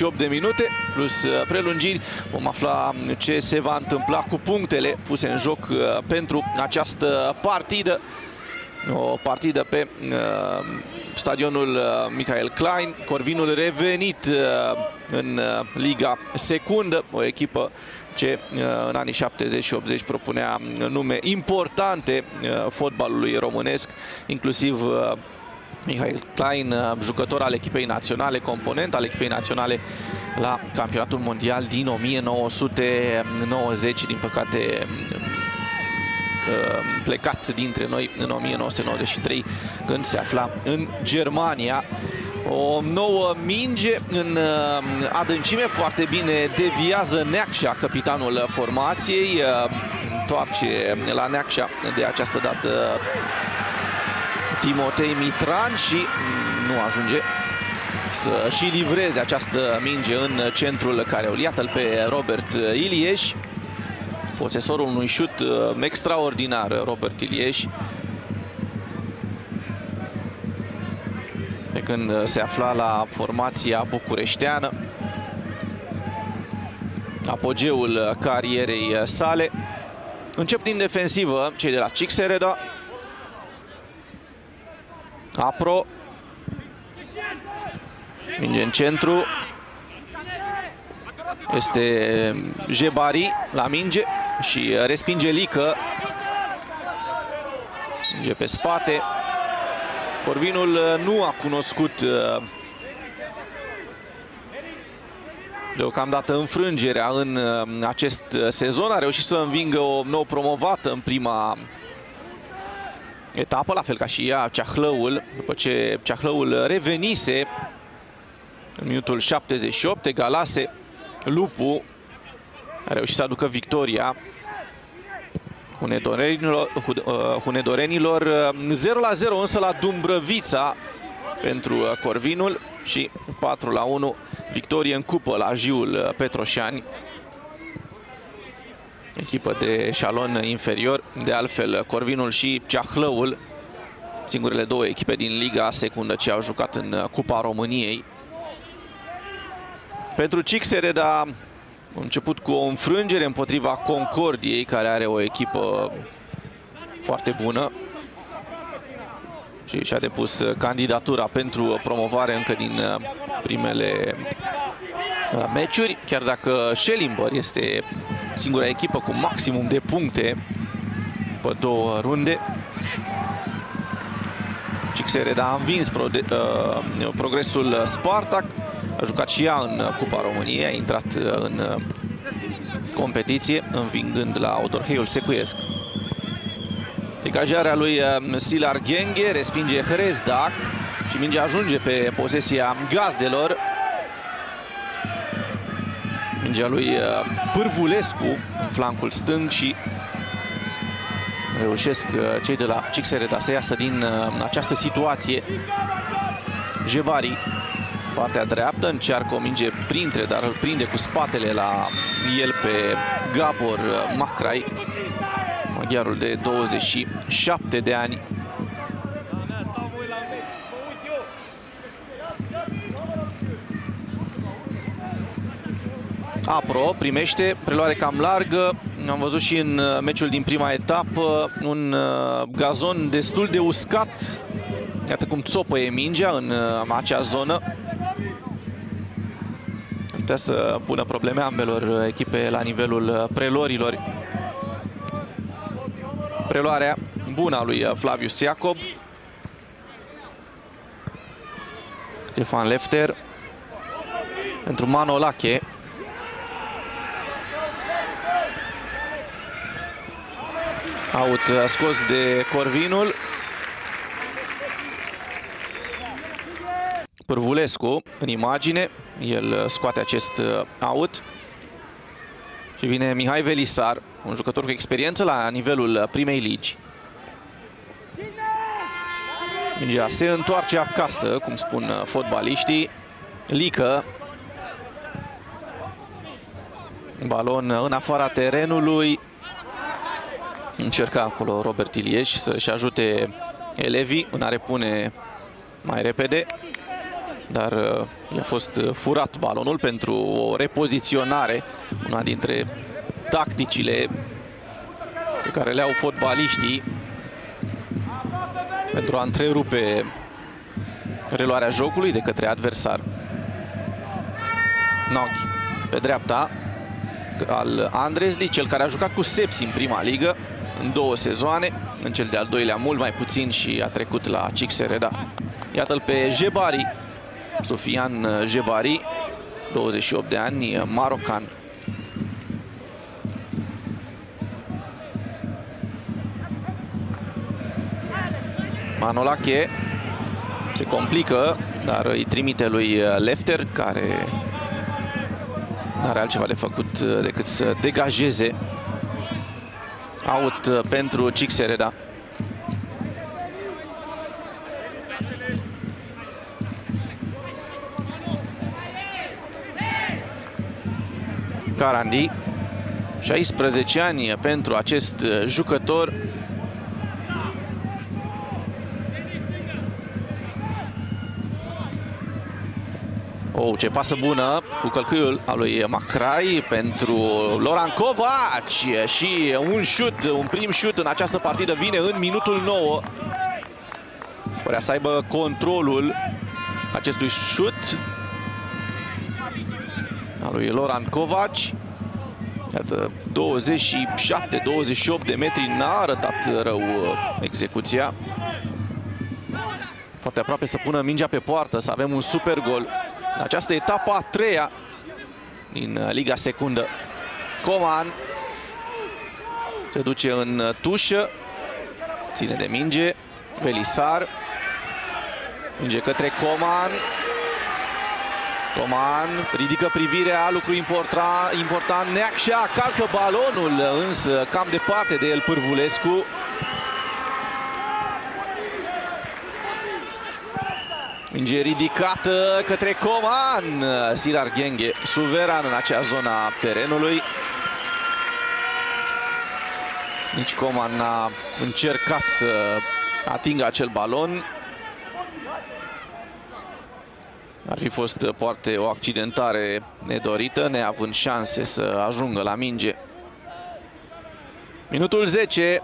88 de minute plus prelungiri. Vom afla ce se va întâmpla cu punctele puse în joc pentru această partidă. O partidă pe stadionul Michael Klein. Corvinul revenit în Liga Secundă, o echipă ce în anii 70 și 80 propunea nume importante fotbalului românesc, inclusiv Michael Klein, jucător al echipei naționale, component al echipei naționale la campionatul mondial din 1990, din păcate plecat dintre noi în 1993, când se afla în Germania. O nouă minge în adâncime, foarte bine deviază Neacșa, capitanul formației, întoarce la Neacșa de această dată Timotei Mitran și nu ajunge să și livreze această minge în centrul careului. Iată-l pe Robert Ilieș, posesorul unui șut extraordinar, Robert Ilieș, pe când se afla la formația bucureșteană, apogeul carierei sale. Încep din defensivă cei de la Cixereda. Apro, minge în centru, este Jebari la minge și respinge Lică, minge pe spate. Corvinul nu a cunoscut deocamdată înfrângerea în acest sezon, a reușit să învingă o nouă promovată în prima etapă, la fel ca și ea, Ceahlăul, după ce Ceahlăul revenise în minutul 78, egalase Lupu, a reușit să aducă victoria hunedorenilor. 0-0 însă la Dumbrăvița pentru Corvinul și 4-1 victorie în cupă la Jiul Petroșani, echipă de eșalon inferior. De altfel, Corvinul și Ceahlăul, singurele două echipe din Liga Secundă ce au jucat în Cupa României. Pentru Cixereda a început cu o înfrângere împotriva Concordiei, care are o echipă foarte bună și și-a depus candidatura pentru promovare încă din primele meciuri, chiar dacă Schellimber este singura echipă cu maximum de puncte pe două runde. Cixereda a învins Progresul Spartak, a jucat și ea în Cupa României, a intrat în competiție, învingând la Odorheiul Secuiesc. Degajarea lui Silar Ghenghe, respinge Hrezdac și mingea ajunge pe posesia gazdelor. Mingea lui Pârvulescu în flancul stâng și reușesc cei de la Cixereda să iasă din această situație. Jebari, partea dreaptă, încearcă o minge printre, dar îl prinde cu spatele la el pe Gabor Macrai, maghiarul de 27 de ani. Apro primește, preluare cam largă. Am văzut și în meciul din prima etapă un gazon destul de uscat. Iată cum țopăie mingea în acea zonă. Putea să pună probleme ambelor echipe la nivelul preluărilor. Preluarea bună a lui Flavius Iacob. Stefan Lefter pentru Manolache. Out scos de Corvinul. Pârvulescu în imagine, el scoate acest out. Și vine Mihai Velisar, un jucător cu experiență la nivelul primei ligi. Mingea se întoarce acasă, cum spun fotbaliștii. Lică. Balon în afara terenului. Încerca acolo Robert Ilieș să-și ajute elevii în a repune mai repede. dar i-a fost furat balonul pentru o repoziționare, una dintre tacticile pe care le au fotbaliștii pentru a întrerupe reluarea jocului de către adversar. Noghi pe dreapta al Andrezli, cel care a jucat cu Sepsi în prima ligă în 2 sezoane, în cel de-al doilea mult mai puțin și a trecut la Cixereda. Iată-l pe Jebari, Sofian Jebari, 28 de ani, marocan. Manolache se complică, dar îi trimite lui Lefter, care nu are altceva de făcut decât să degajeze. Out pentru Cixereda. Carandi, 16 ani pentru acest jucător. Ce pasă bună cu călcâiul al lui Macrai pentru Loran Covaci și un șut, un prim șut în această partidă vine în minutul 9. Părea să aibă controlul acestui șut al lui Loran Covaci. Iată, 27-28 de metri, n-a arătat rău execuția. Foarte aproape să pună mingea pe poartă, să avem un super gol în această etapă a 3-a din Liga Secundă. Coman se duce în tușă, ține de minge, Velisar, minge către Coman. Coman ridică privirea, lucru important, Neacșa calcă balonul, însă cam departe de el Pârvulescu. Minge ridicată către Coman. Silar Ghenghe suveran în acea zonă a terenului. Nici Coman n-a încercat să atingă acel balon. Ar fi fost poate o accidentare nedorită, neavând șanse să ajungă la minge. Minutul 10.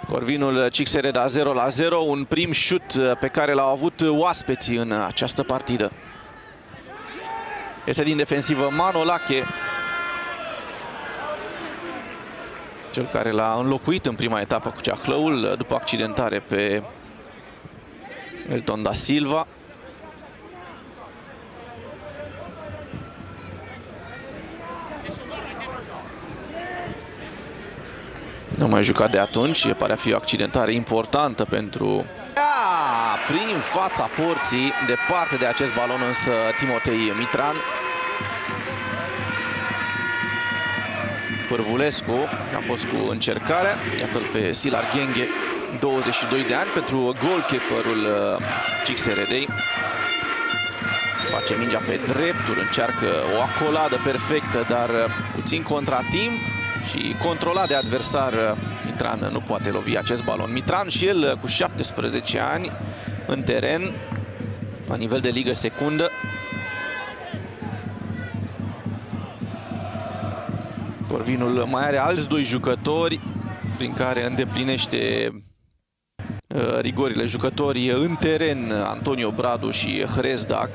Corvinul Cixereda 0-0, un prim șut pe care l-au avut oaspeții în această partidă. Este din defensivă Manolache, cel care l-a înlocuit în prima etapă cu Ceahlăul după accidentare pe Elton da Silva. Nu mai jucat de atunci, pare a fi o accidentare importantă pentru... Prin fața porții, departe de acest balon însă Timotei Mitran. Pârvulescu a fost cu încercarea, iată-l pe Silar Ghenghe, 22 de ani, pentru goalkeeperul Cixeredei. Face mingea pe drepturi, încearcă o acoladă perfectă, dar puțin contratimp și controlat de adversar. Mitran nu poate lovi acest balon. Mitran și el cu 17 ani în teren, la nivel de ligă secundă. Corvinul mai are alți 2 jucători prin care îndeplinește rigorile jucătorii în teren, Antonio Bradu și Hrezdac.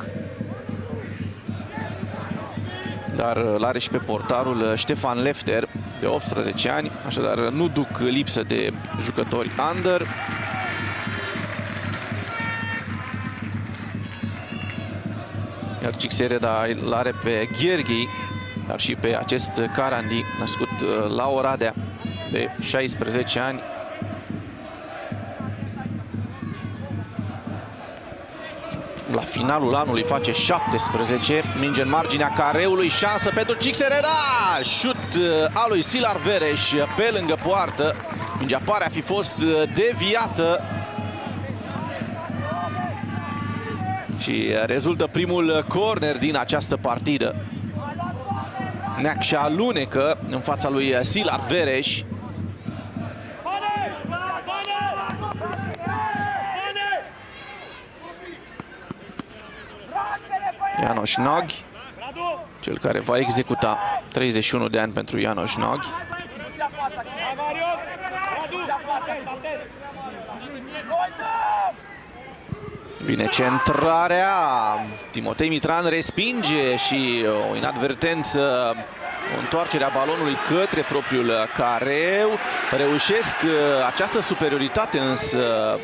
Dar l-are și pe portarul Ștefan Lefter, de 18 ani, așadar nu duc lipsă de jucători under. Iar Cixereda l-are pe Gheorghi, dar și pe acest Carandi, născut la Oradea, de 16 ani. La finalul anului face 17, minge în marginea careului, șansă pentru Cixereda, șut al lui Silar Vereș pe lângă poartă, mingea pare a fi fost deviată și rezultă primul corner din această partidă. Neacșa alunecă în fața lui Silar Vereș. János Nagy, cel care va executa. 31 de ani pentru János Nagy. Vine centrarea, Timotei Mitran respinge și o inadvertență, o întoarcere a balonului către propriul careu. Reușesc această superioritate însă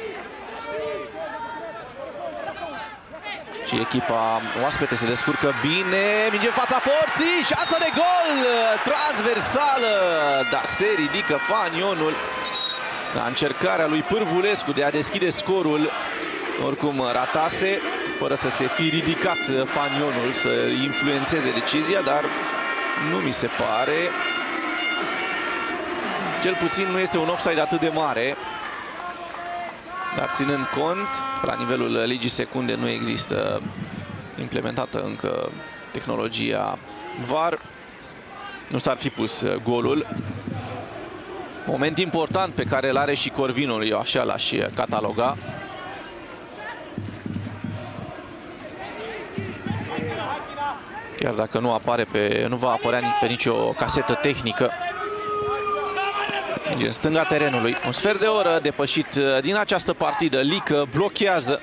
și echipa oaspete se descurcă bine. Minge în fața porții, șansă de gol transversală, dar se ridică Fanionul la încercarea lui Pârvulescu de a deschide scorul. Oricum ratase, fără să se fi ridicat Fanionul să influențeze decizia, dar nu mi se pare. Cel puțin nu este un offside atât de mare. Dar ținând cont, la nivelul ligii secunde nu există implementată încă tehnologia VAR, nu s-ar fi pus golul. Moment important pe care îl are și Corvinul, eu așa l-aș cataloga. Chiar dacă nu va apărea pe nicio casetă tehnică. În stânga terenului. Un sfert de oră depășit din această partidă. Lică blochează.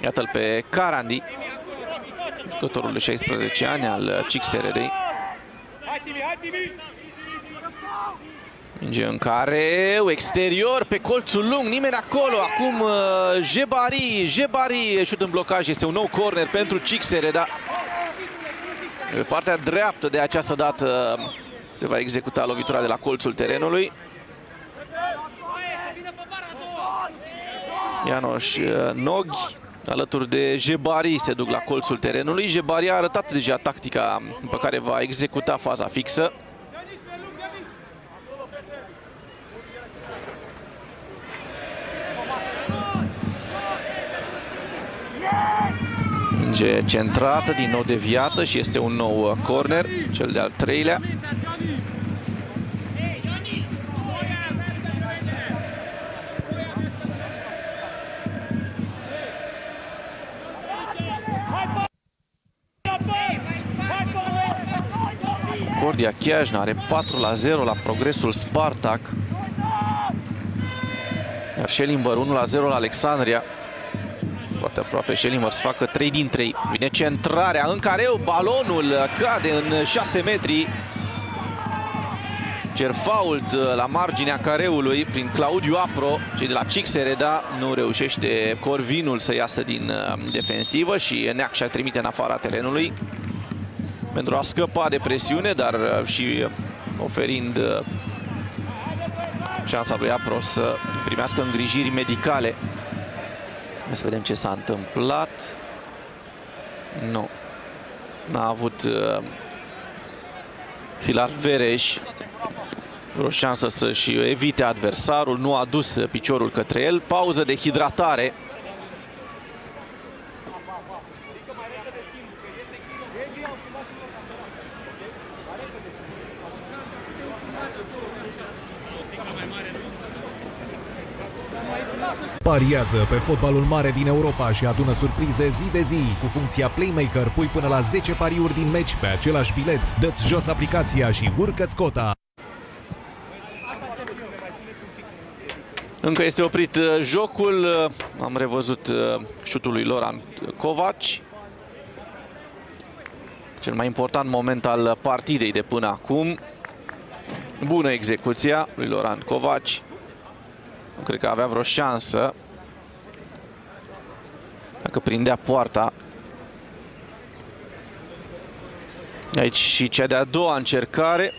Iată-l pe Carandi, jucătorul de 16 ani al CXRD. Minge în careu, exterior, pe colțul lung, nimeni acolo. Acum Jebari, șut în blocaj, este un nou corner pentru CXRD. Pe partea dreaptă de această dată se va executa lovitura de la colțul terenului. János Nagy alături de Jebari se duc la colțul terenului. Jebari a arătat deja tactica pe care va executa faza fixă. Minge centrată, din nou deviată și este un nou corner, cel de-al treilea. Concordia Chiajna are 4-0 la Progresul Spartak. Iar Schellimber 1-0 la Alexandria. Foarte aproape Schellimber să facă 3 din 3. Vine centrarea în careu, balonul cade în 6 metri. Cer fault la marginea careului prin Claudiu Apro. Cei de la CXRD, nu reușește Corvinul să iasă din defensivă și Neacșa trimite în afara terenului pentru a scăpa de presiune, dar și oferind șansa lui Apro să primească îngrijiri medicale. Să vedem ce s-a întâmplat. Nu. N-a avut Silar Vereș o șansă să-și evite adversarul. Nu a dus piciorul către el. Pauză de hidratare. Pariază pe fotbalul mare din Europa și adună surprize zi de zi. Cu funcția Playmaker pui până la 10 pariuri din meci pe același bilet. Dă-ți jos aplicația și urcă-ți cota. Încă este oprit jocul. Am revăzut șutul lui Laurent Covaci. Cel mai important moment al partidei de până acum. Bună execuția lui Laurent Covaci. Nu cred că avea vreo șansă. Dacă prindea poarta. Aici și cea de-a doua încercare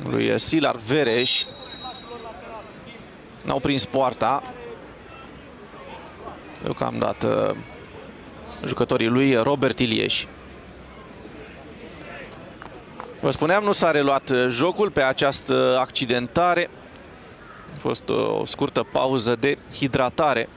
lui Silar Vereș. N-au prins poarta. Deocamdată jucătorii lui Robert Ilieș. Vă spuneam, nu s-a reluat jocul pe această accidentare. A fost o scurtă pauză de hidratare.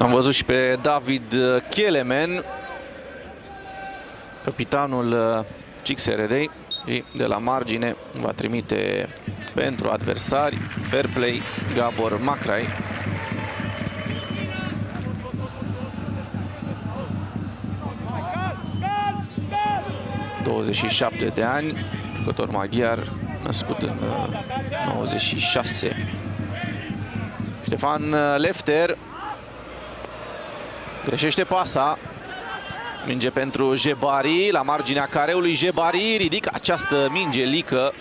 Am văzut și pe David Kelemen, capitanul CXRD, și de la margine va trimite pentru adversari fair play Gabor Macrai. – 27 de ani, jucător maghiar, născut în 96. Ștefan Lefter greșește pasa. Minge pentru Jebari, la marginea careului. Jebari ridică această minge lică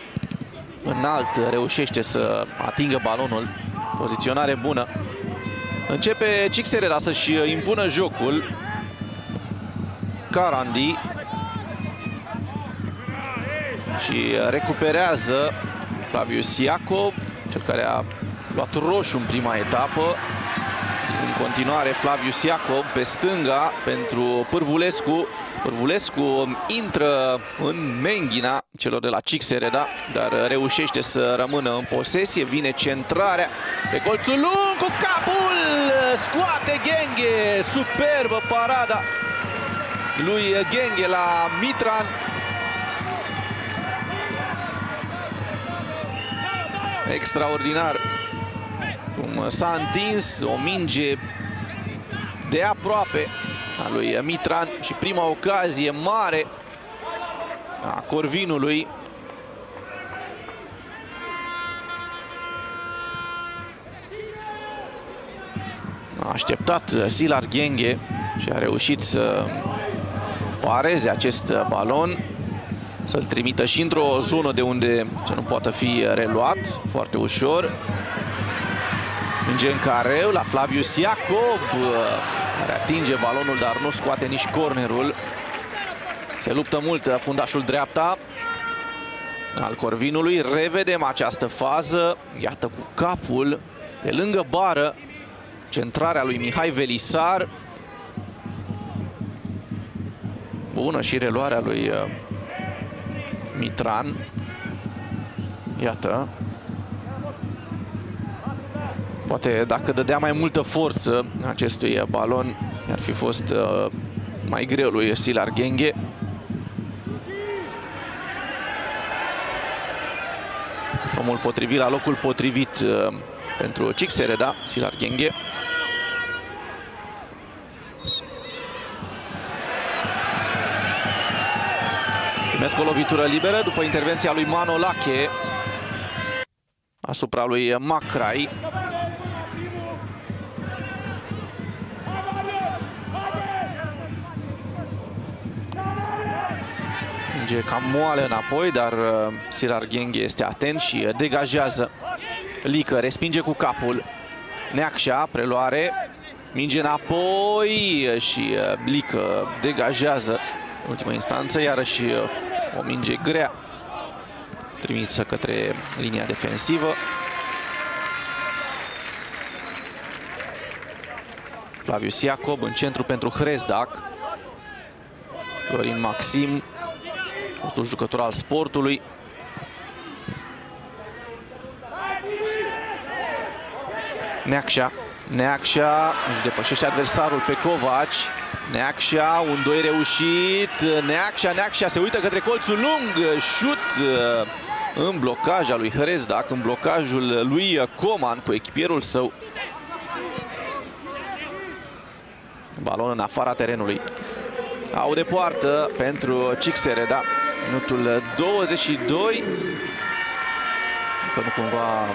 înalt, reușește să atingă balonul. Poziționare bună. Începe CXRD să-și impună jocul. Carandi și recuperează Flavius Iacob, cel care a luat roșu în prima etapă. În continuare Flavius Iacob pe stânga pentru Pârvulescu. Pârvulescu intră în menghina celor de la CXRD, dar reușește să rămână în posesie. Vine centrarea pe colțul lung cu capul, scoate Ghenghe. Superbă parada lui Ghenghe la Mitran. Extraordinar cum s-a întins, o minge de aproape a lui Mitran și prima ocazie mare a Corvinului. A așteptat Silar Ghenghe și a reușit să pareze acest balon, să-l trimită și într-o zonă de unde să nu poată fi reluat foarte ușor. Minge în careu la Flavius Iacob, care atinge balonul, dar nu scoate nici cornerul. Se luptă mult fundașul dreapta al Corvinului. Revedem această fază. Iată cu capul de lângă bară. Centrarea lui Mihai Velisar. Bună și reluarea lui Mitran. Iată. Poate dacă dădea mai multă forță acestui balon, ar fi fost mai greu lui Silar Ghenghe. Omul potrivit la locul potrivit pentru CXRD, Silar Ghenghe. Primesc o lovitură liberă după intervenția lui Manolache asupra lui Macrai. Cam moale înapoi, dar Silar Ghenghe este atent și degajează. Lică respinge cu capul. Neacșa, preluare, minge înapoi și Lică degajează în ultima instanță, iarăși o minge grea trimisă către linia defensivă. Flavius Iacob în centru pentru Hrezdac. Florin Maxim, fostul jucător al Sportului. Neacșa își depășește adversarul pe Covaci. Neacșa, un 2 reușit. Neacșa se uită către colțul lung. Șut în blocaj al lui Hrezdac, în blocajul lui Coman cu echipierul său. Balon în afara terenului. Au de poartă pentru CXRD. Minutul 22. Că nu cumva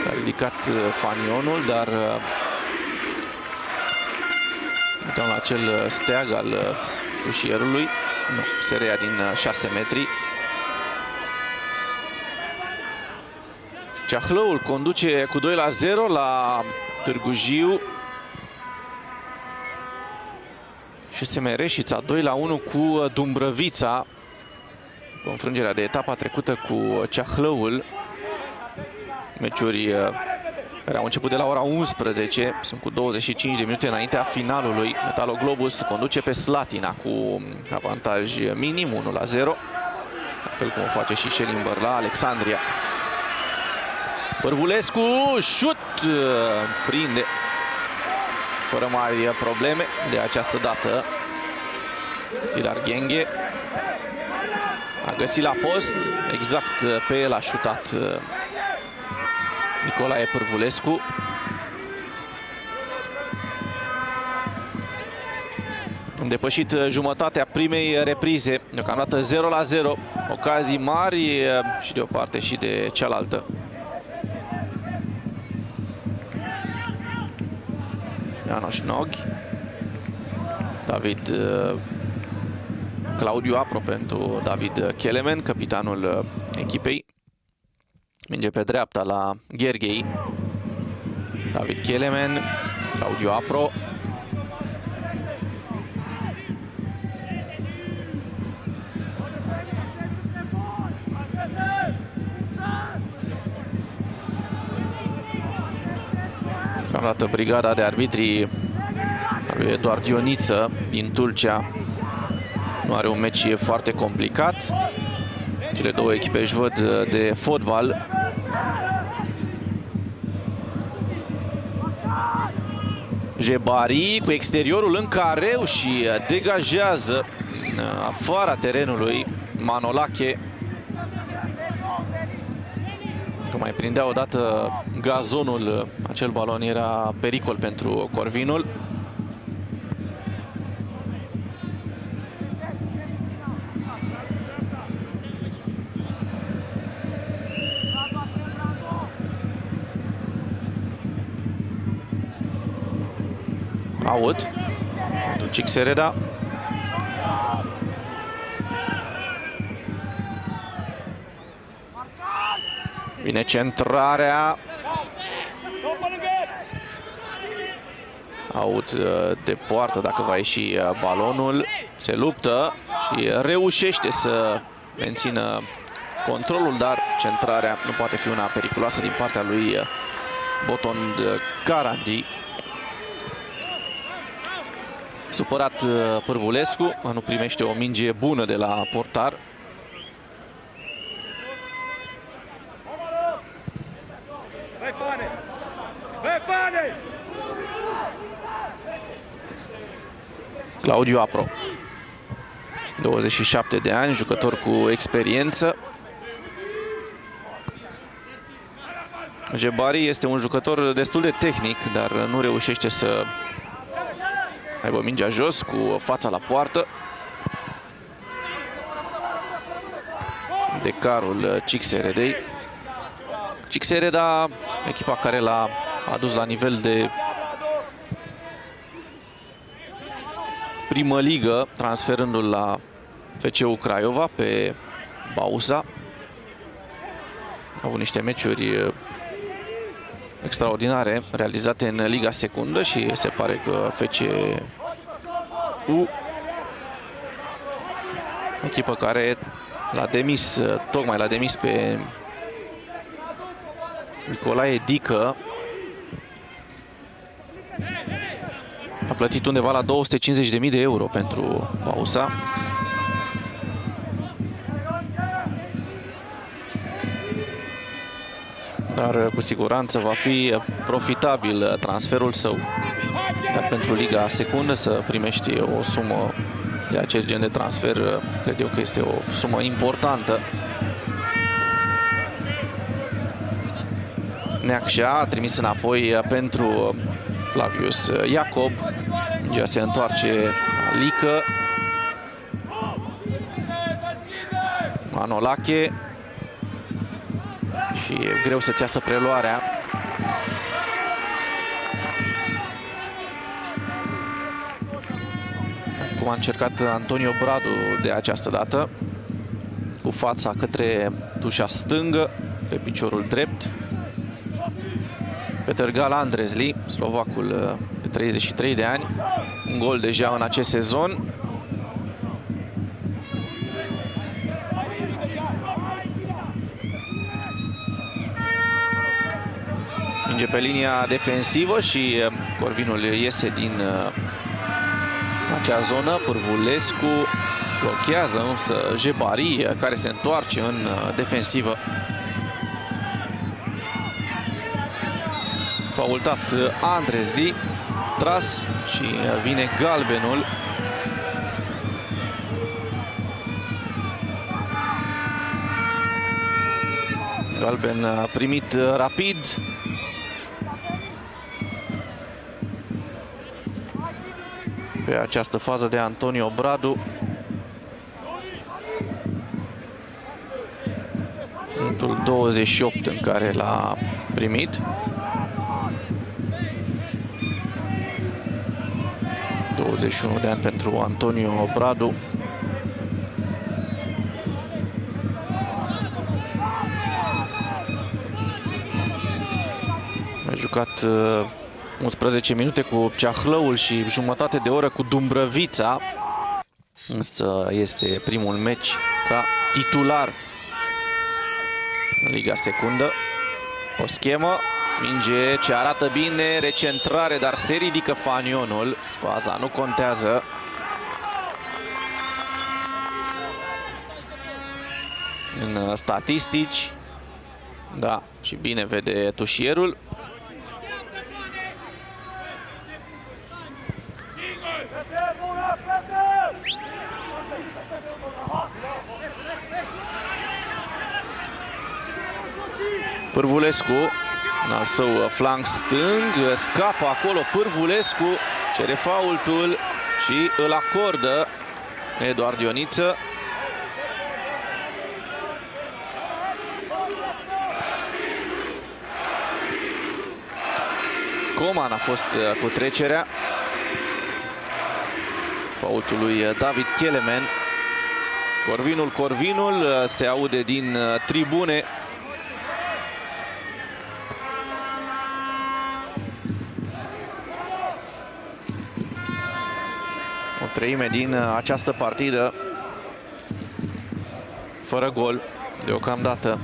a ridicat fanionul, dar uităm la acel steag al ușierului. Nu, se reia din 6 metri. Ceahlăul conduce cu 2-0 la Târgu Jiu. Și SM Reșița 2-1 cu Dumbrăvița. Înfrângerea de etapa trecută cu Ceahlăul. Meciuri care au început de la ora 11. Sunt cu 25 de minute înaintea finalului. Metaloglobus conduce pe Slatina cu avantaj minim 1-0. La fel cum o face și Schellimber la Alexandria. Pârvulescu, șut, prinde fără mari probleme de această dată. Silar Ghenghe a găsit la post, exact pe el a șutat Nicolae Pârvulescu. Am depășit jumătatea primei reprize, deocamdată 0-0, ocazii mari și de o parte și de cealaltă. Janosch Noghi, Claudiu Apro pentru David Kelemen, capitanul echipei. Minge pe dreapta la Gherghei. David Kelemen, Claudiu Apro. Deocamdată brigada de arbitri lui Eduard Ioniță din Tulcea nu are un meci foarte complicat. Cele două echipe își văd de fotbal. Jebari cu exteriorul în careu și degajează în afara terenului Manolache. Că mai prindea odată gazonul, acel balon era pericol pentru Corvinul. Aud pentru Cixereda. Vine centrarea. Aud de poartă dacă va ieși balonul. Se luptă și reușește să mențină controlul, dar centrarea nu poate fi una periculoasă din partea lui Boton Carandi. Supărat Pârvulescu, nu primește o minge bună de la portar. Claudiu Apro, 27 de ani, jucător cu experiență. Jebari este un jucător destul de tehnic, dar nu reușește să aibă mingea jos cu fața la poartă. Decarul Cixeredei. Cixereda, echipa care l-a adus la nivel de primă ligă, transferându-l la FC-ul Craiova pe Bausa. Au avut niște meciuri extraordinare realizate în Liga Secundă și se pare că FC-ul, echipă care l-a demis, tocmai l-a demis pe Nicolae Dică, a plătit undeva la 250.000 de euro pentru Bausa. Dar cu siguranță va fi profitabil transferul său. Dar pentru Liga Secundă să primești o sumă de acest gen de transfer, cred eu că este o sumă importantă. Neacșa a trimis înapoi pentru Flavius Iacob. Mingea se întoarce la Lică. Manolache. Și e greu să-ți iasă preluarea. Acum a încercat Antonio Bradu de această dată, cu fața către tușa stângă, pe piciorul drept. Peter Galandrezli, slovacul de 33 de ani, un gol deja în acest sezon. Minge pe linia defensivă și Corvinul iese din acea zonă. Pârvulescu blochează însă Jebari, care se întoarce în defensivă. Faultat Andrezli. tras și vine galbenul. Galben primit rapid. Pe această fază de Antonio Bradu. Minutul 28 în care l-a primit. 21 de ani pentru Antonio Bradu. A jucat 11 minute cu Ceahlăul și jumătate de oră cu Dumbrăvița. Însă este primul meci ca titular în Liga Secundă. O schemă, minge ce arată bine, recentrare, dar se ridică fanionul. Faza nu contează. În statistici, da, și bine vede tușierul. Pârvulescu, în al său flanc stâng, scapă acolo Pârvulescu, cere faultul și îl acordă Eduard Ioniță. Coman a fost cu trecerea. Faultul lui David Kelemen. Corvinul se aude din tribune. O treime din această partidă fără gol deocamdată.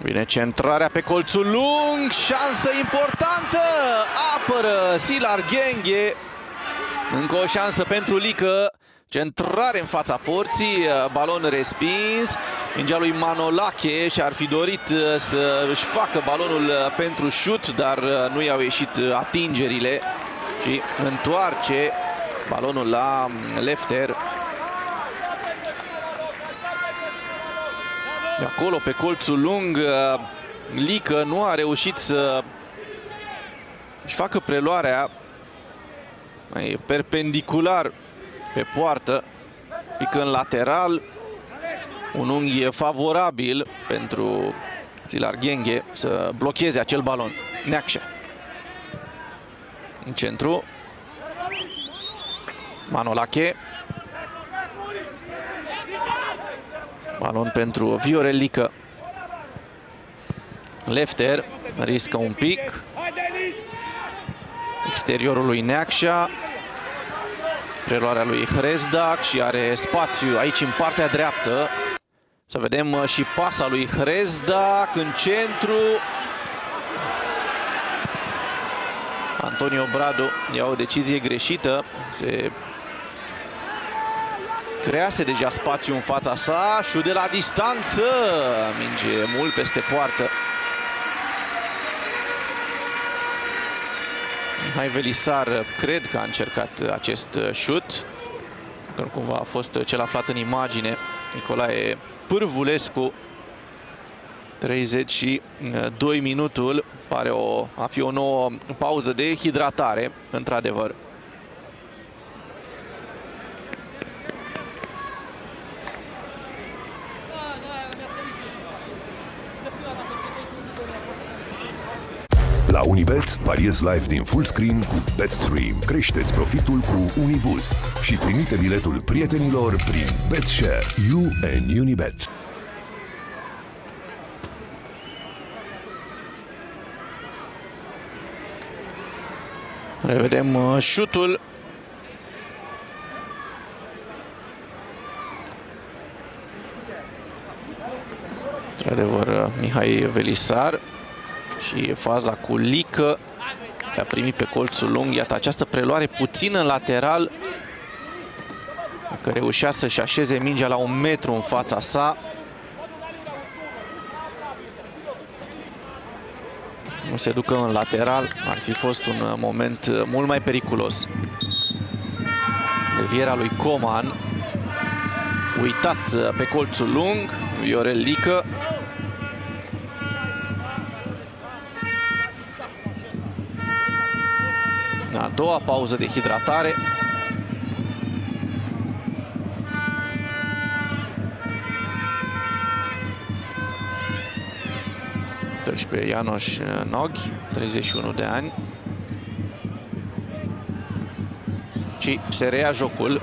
Vine centrarea pe colțul lung, șansă importantă, apără Silar Ghenghe. Încă o șansă pentru Lică, centrare în fața porții, balon respins. Mingea lui Manolache și-ar fi dorit să își facă balonul pentru șut, dar nu i-au ieșit atingerile și întoarce balonul la Lefter. De acolo, pe colțul lung, Lică nu a reușit să își facă preluarea. Mai perpendicular pe poartă, pică în lateral. Un unghi favorabil pentru Silar Ghenghe să blocheze acel balon. Neacșa. În centru. Manolache. Balon pentru Viorel Lică. Lefter riscă un pic. Exteriorul lui Neacșa. Preluarea lui Hrezdac și are spațiu aici în partea dreaptă. Să vedem și pasa lui Hrezdac în centru. Antonio Bradu ia o decizie greșită. Se crease deja spațiu în fața sa. Șut de la distanță. Minge mult peste poartă. Mihai Velisar cred că a încercat acest șut. Cumva a fost cel aflat în imagine. Nicolae Pârvulescu. 32 minutul. Pare a fi o nouă pauză de hidratare, într-adevăr. La Unibet, pariez live din fullscreen cu BetStream. Crește-ți profitul cu Uniboost și trimite biletul prietenilor prin BetShare. You and Unibet. Revedem șutul. Într-adevăr, Mihai Velisar. Și faza cu Lică. Le-a primit pe colțul lung. Iată această preluare puțin în lateral. Dacă reușea să-și așeze mingea la 1 metru în fața sa. nu se ducă în lateral, ar fi fost un moment mult mai periculos. Devierea lui Coman, uitat pe colțul lung, Viorel Lică. A doua pauză de hidratare. Pe Janosch Noghi, 31 de ani. Și se reia jocul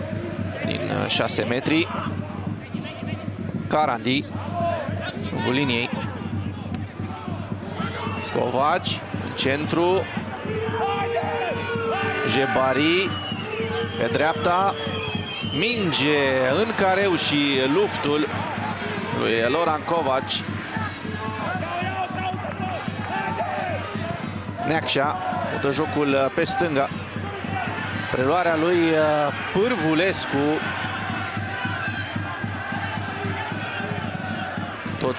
din 6 metri. Carandi, lungul liniei. Covaci, în centru. Jebari, pe dreapta. Minge în careu și luftul lui Loran Covaci. Neacșa, mută jocul pe stânga. Preluarea lui Pârvulescu. Tot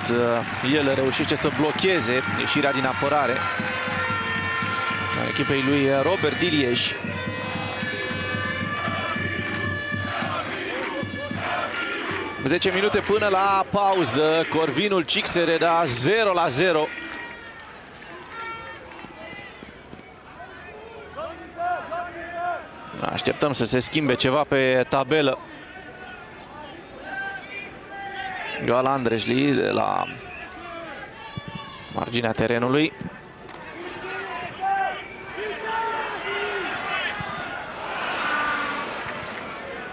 el reușește să blocheze ieșirea din apărare a echipei lui Robert Ilieș. Zece minute până la pauză. Corvinul Cixereda 0-0. Așteptăm să se schimbe ceva pe tabelă. Joal Andrejli de la marginea terenului.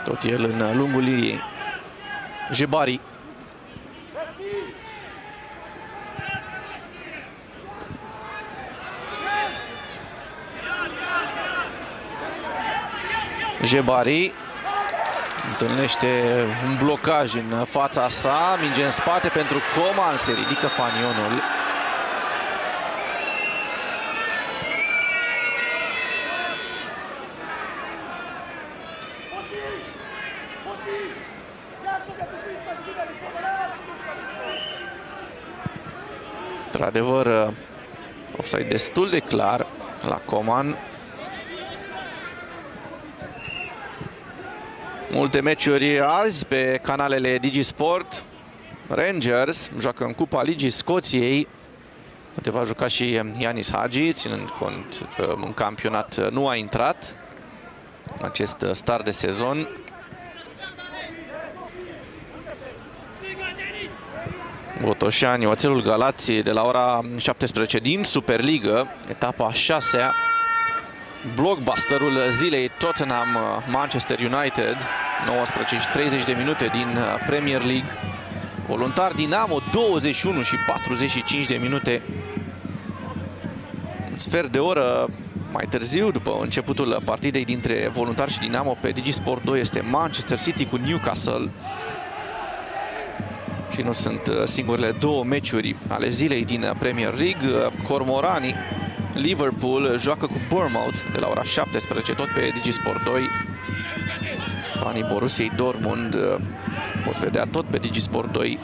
Tot el în lungul liniei. Jebari. Jebari întâlnește un blocaj în fața sa, minge în spate pentru Coman, se ridică fanionul. Într-adevăr, offside destul de clar la Coman. Multe meciuri azi pe canalele DigiSport. Rangers joacă în Cupa Ligii Scoției. Poate va juca și Ianis Hagi, ținând cont că în campionat nu a intrat în acest start de sezon. Botoșani, Oțelul Galați de la ora 17 din Superligă, etapa a 6-a. Blockbusterul zilei, Tottenham-Manchester United, 19 și 30 de minute din Premier League. Voluntar Dinamo, 21 și 45 de minute. Un sfert de oră mai târziu, după începutul partidei dintre Voluntar și Dinamo, pe DigiSport 2 este Manchester City cu Newcastle. Și nu sunt singurele două meciuri ale zilei din Premier League. Cormoranii Liverpool joacă cu Bournemouth de la ora 17, tot pe DigiSport 2. Fanii Borussiei Dortmund pot vedea tot pe DigiSport 2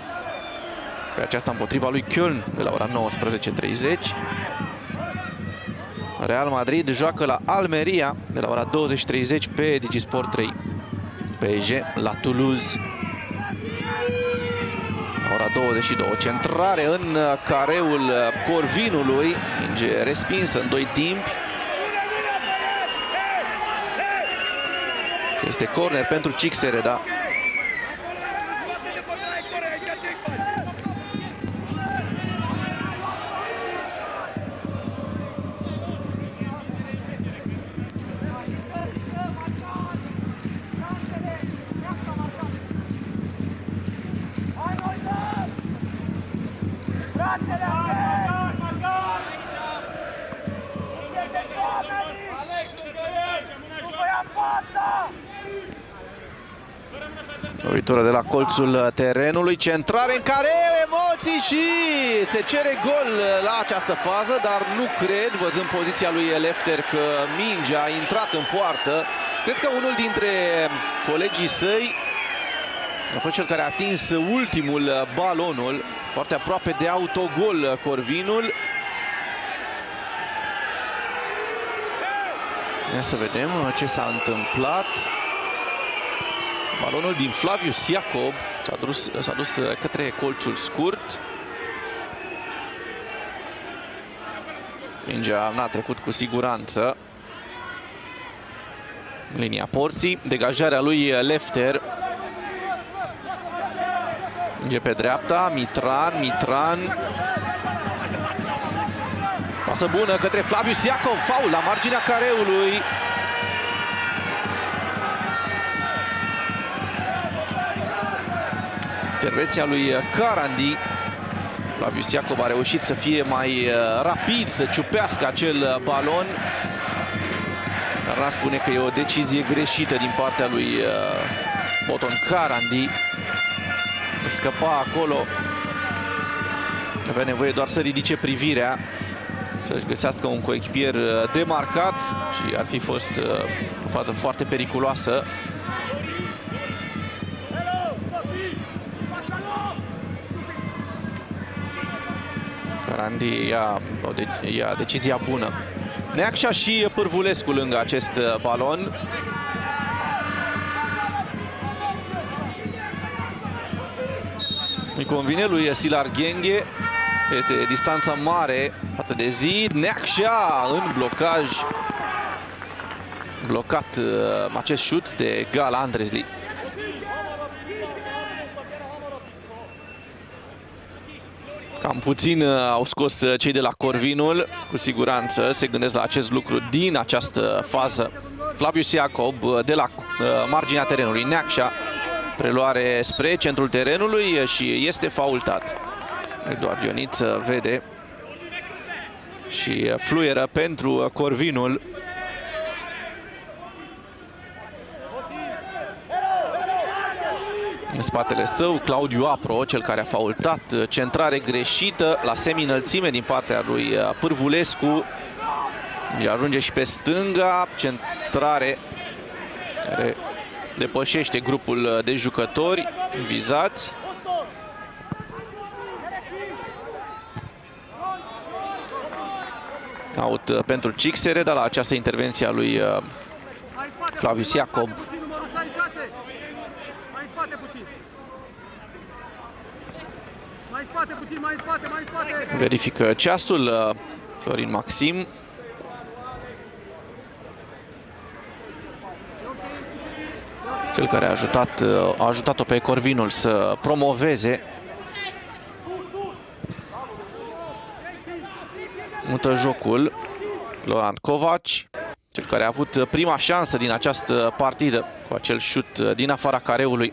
pe aceasta împotriva lui Köln de la ora 19:30. Real Madrid joacă la Almeria de la ora 20:30 pe DigiSport 3. PSG la Toulouse. Ora 22, centrare în careul Corvinului, minge respinsă în doi timpi. Este corner pentru Cixereda. Lovitură de la colțul terenului, centrare în care emoții și se cere gol la această fază, dar nu cred, văzând poziția lui Lefter, că mingea a intrat în poartă. Cred că unul dintre colegii săi a fost cel care a atins ultimul balonul, foarte aproape de autogol Corvinul. Ia să vedem ce s-a întâmplat. Balonul din Flavius Iacob s-a dus către colțul scurt. Mingea n-a trecut cu siguranță linia porții. Degajarea lui Lefter. Minge pe dreapta, Mitran. Pasă bună către Flavius Iacob, faul la marginea careului. Intervenția lui Carandi. Flavius Iacob a reușit să fie mai rapid, să ciupească acel balon. Dar n-a spune că e o decizie greșită din partea lui Boton Carandi. Scăpa acolo. Avea nevoie doar să ridice privirea, să-și găsească un coechipier demarcat și ar fi fost o fază foarte periculoasă. Carandi ia decizia bună. Neacșa și Pârvulescu lângă acest balon. Îi convine lui Silar Ghenghe. Este distanța mare față de zid. Neacșa în blocaj. Blocat acest șut de Gal Andrezli. Cam puțin au scos cei de la Corvinul. Cu siguranță se gândesc la acest lucru din această fază. Flavius Iacob de la marginea terenului. Neacșa, preluare spre centrul terenului și este faultat. Eduard Ioniță vede și fluieră pentru Corvinul. În spatele său, Claudiu Apro, cel care a faultat. Centrare greșită la semi-înălțime din partea lui Pârvulescu. Ajunge și pe stânga. Centrare care depășește grupul de jucători vizați. Out pentru Cixere, dar la această intervenție a lui Flavius Iacob. Verifică ceasul Florin Maxim. Cel care a ajutat-o pe Corvinul să promoveze. Mută jocul Laurent Covaci, cel care a avut prima șansă din această partidă cu acel șut din afara careului.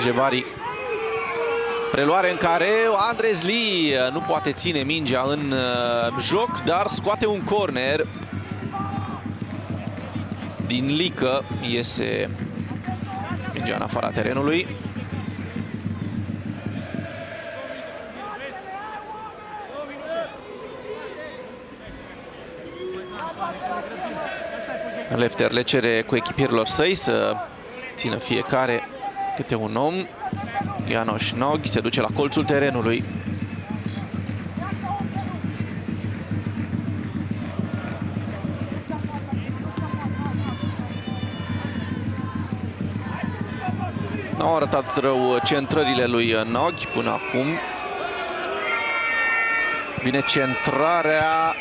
Jebari. Preluare în careu, Andrezli nu poate ține mingea în joc, dar scoate un corner. Din lică iese mingea în afara terenului. Lefter le cere cu echipierilor săi să țină fiecare câte un om. Ianoș Noghi se duce la colțul terenului. N-au arătat rău centrările lui Noghi până acum. Vine centrarea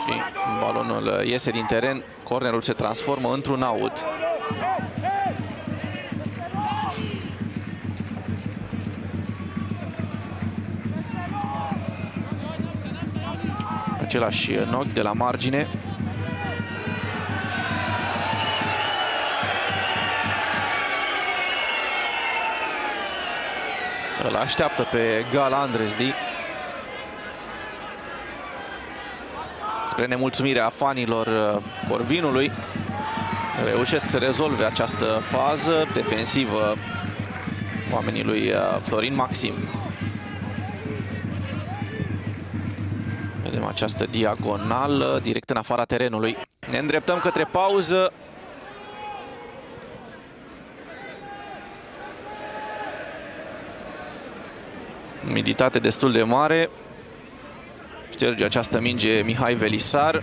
și balonul iese din teren. Cornerul se transformă într-un out. Același Noghi de la margine. Îl așteaptă pe Gal Andrezli. Spre nemulțumirea fanilor Corvinului, reușesc să rezolve această fază defensivă oamenii lui Florin Maxim. Vedem această diagonală direct în afara terenului. Ne îndreptăm către pauză. Umiditate destul de mare. Șterge această minge Mihai Velisar.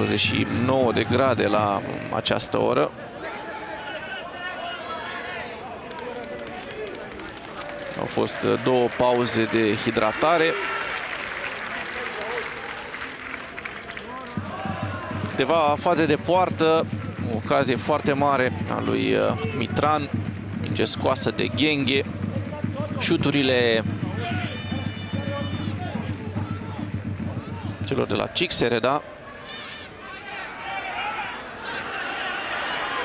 29 de grade la această oră. Au fost 2 pauze de hidratare. Câteva faze de poartă, o ocazie foarte mare a lui Mitran, minge scoasă de Ghenghe, șuturile celor de la Cixereda.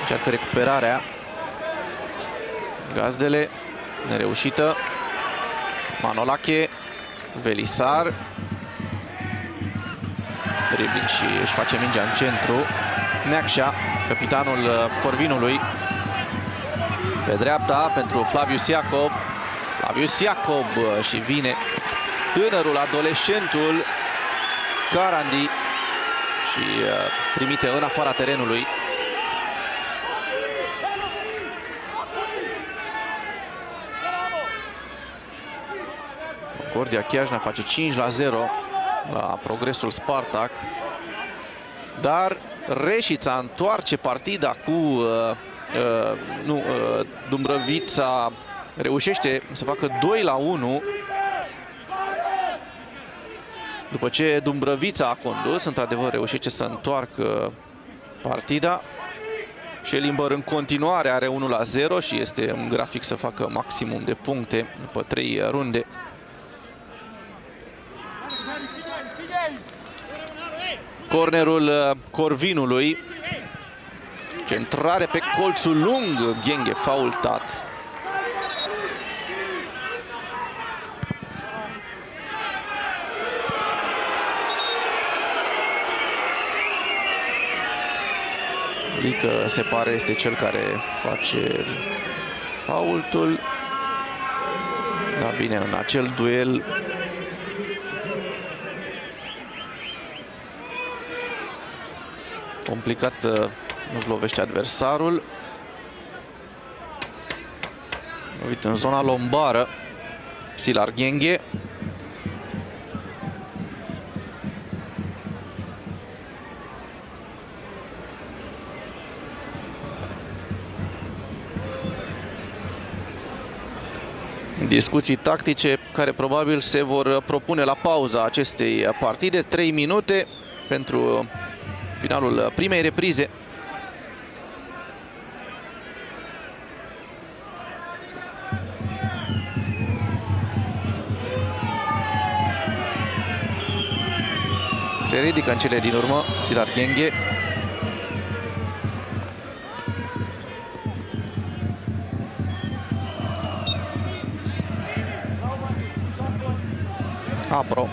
Încearcă recuperarea gazdele, nereușită. Manolache, Velisar, dribbling și își face mingea în centru. Neacșa, capitanul Corvinului, pe dreapta pentru Flavius Iacob. Flavius Iacob și vine tânărul, adolescentul Carandi și trimite în afara terenului. Concordia Chiajna face 5-0 la Progresul Spartak. Dar Reșița întoarce partida cu Dumbrăvița reușește să facă 2-1. După ce Dumbrăvița a condus, într-adevăr reușește să întoarcă partida. Și Elimber în continuare are 1-0 și este în grafic să facă maximum de puncte după 3 runde. Cornerul Corvinului. Centrare pe colțul lung. Ghenghe faultat. Lică se pare este cel care face faultul. Da, bine, în acel duel complicat să nu-și lovește adversarul. Uite, în zona lombară Silar Ghenghe. Discuții tactice care probabil se vor propune la pauza acestei partide. 3 minute pentru finalul primei reprize. Se ridică în cele din urmă Silar Ghenghe. Apro.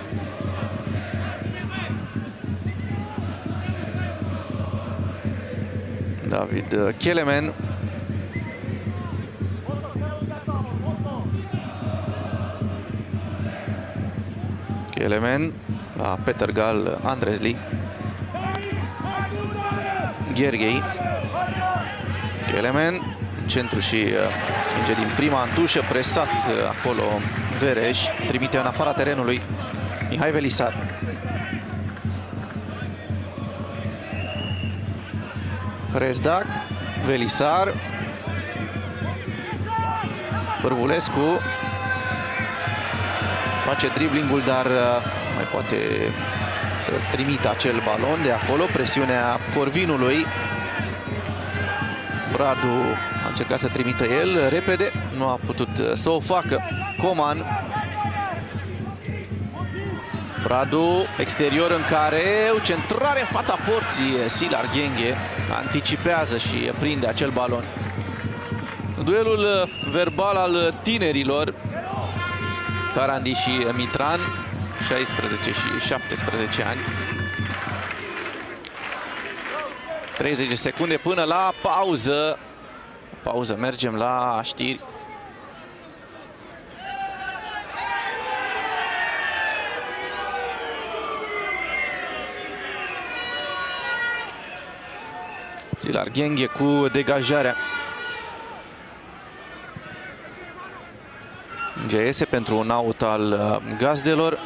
David Kelemen. Kelemen la Peter Gal Andresli. Gherghei. Kelemen în centru și minge din prima întușă, presat acolo Vereș, trimite în afara terenului Mihai Velisar. Rezdac, Velisar, Bârvulescu face driblingul, dar mai poate să trimită acel balon de acolo. Presiunea Corvinului. Bradu a încercat să trimită el repede, nu a putut să o facă. Coman. Bradu, exterior în care centrare în fața porții. Silar Ghenghe anticipează și prinde acel balon. Duelul verbal al tinerilor, Carandi și Mitran, 16 și 17 ani. 30 de secunde până la pauză. Pauză, mergem la știri. Silar Ghenghe cu degajarea. Mingea iese pentru un out al gazdelor.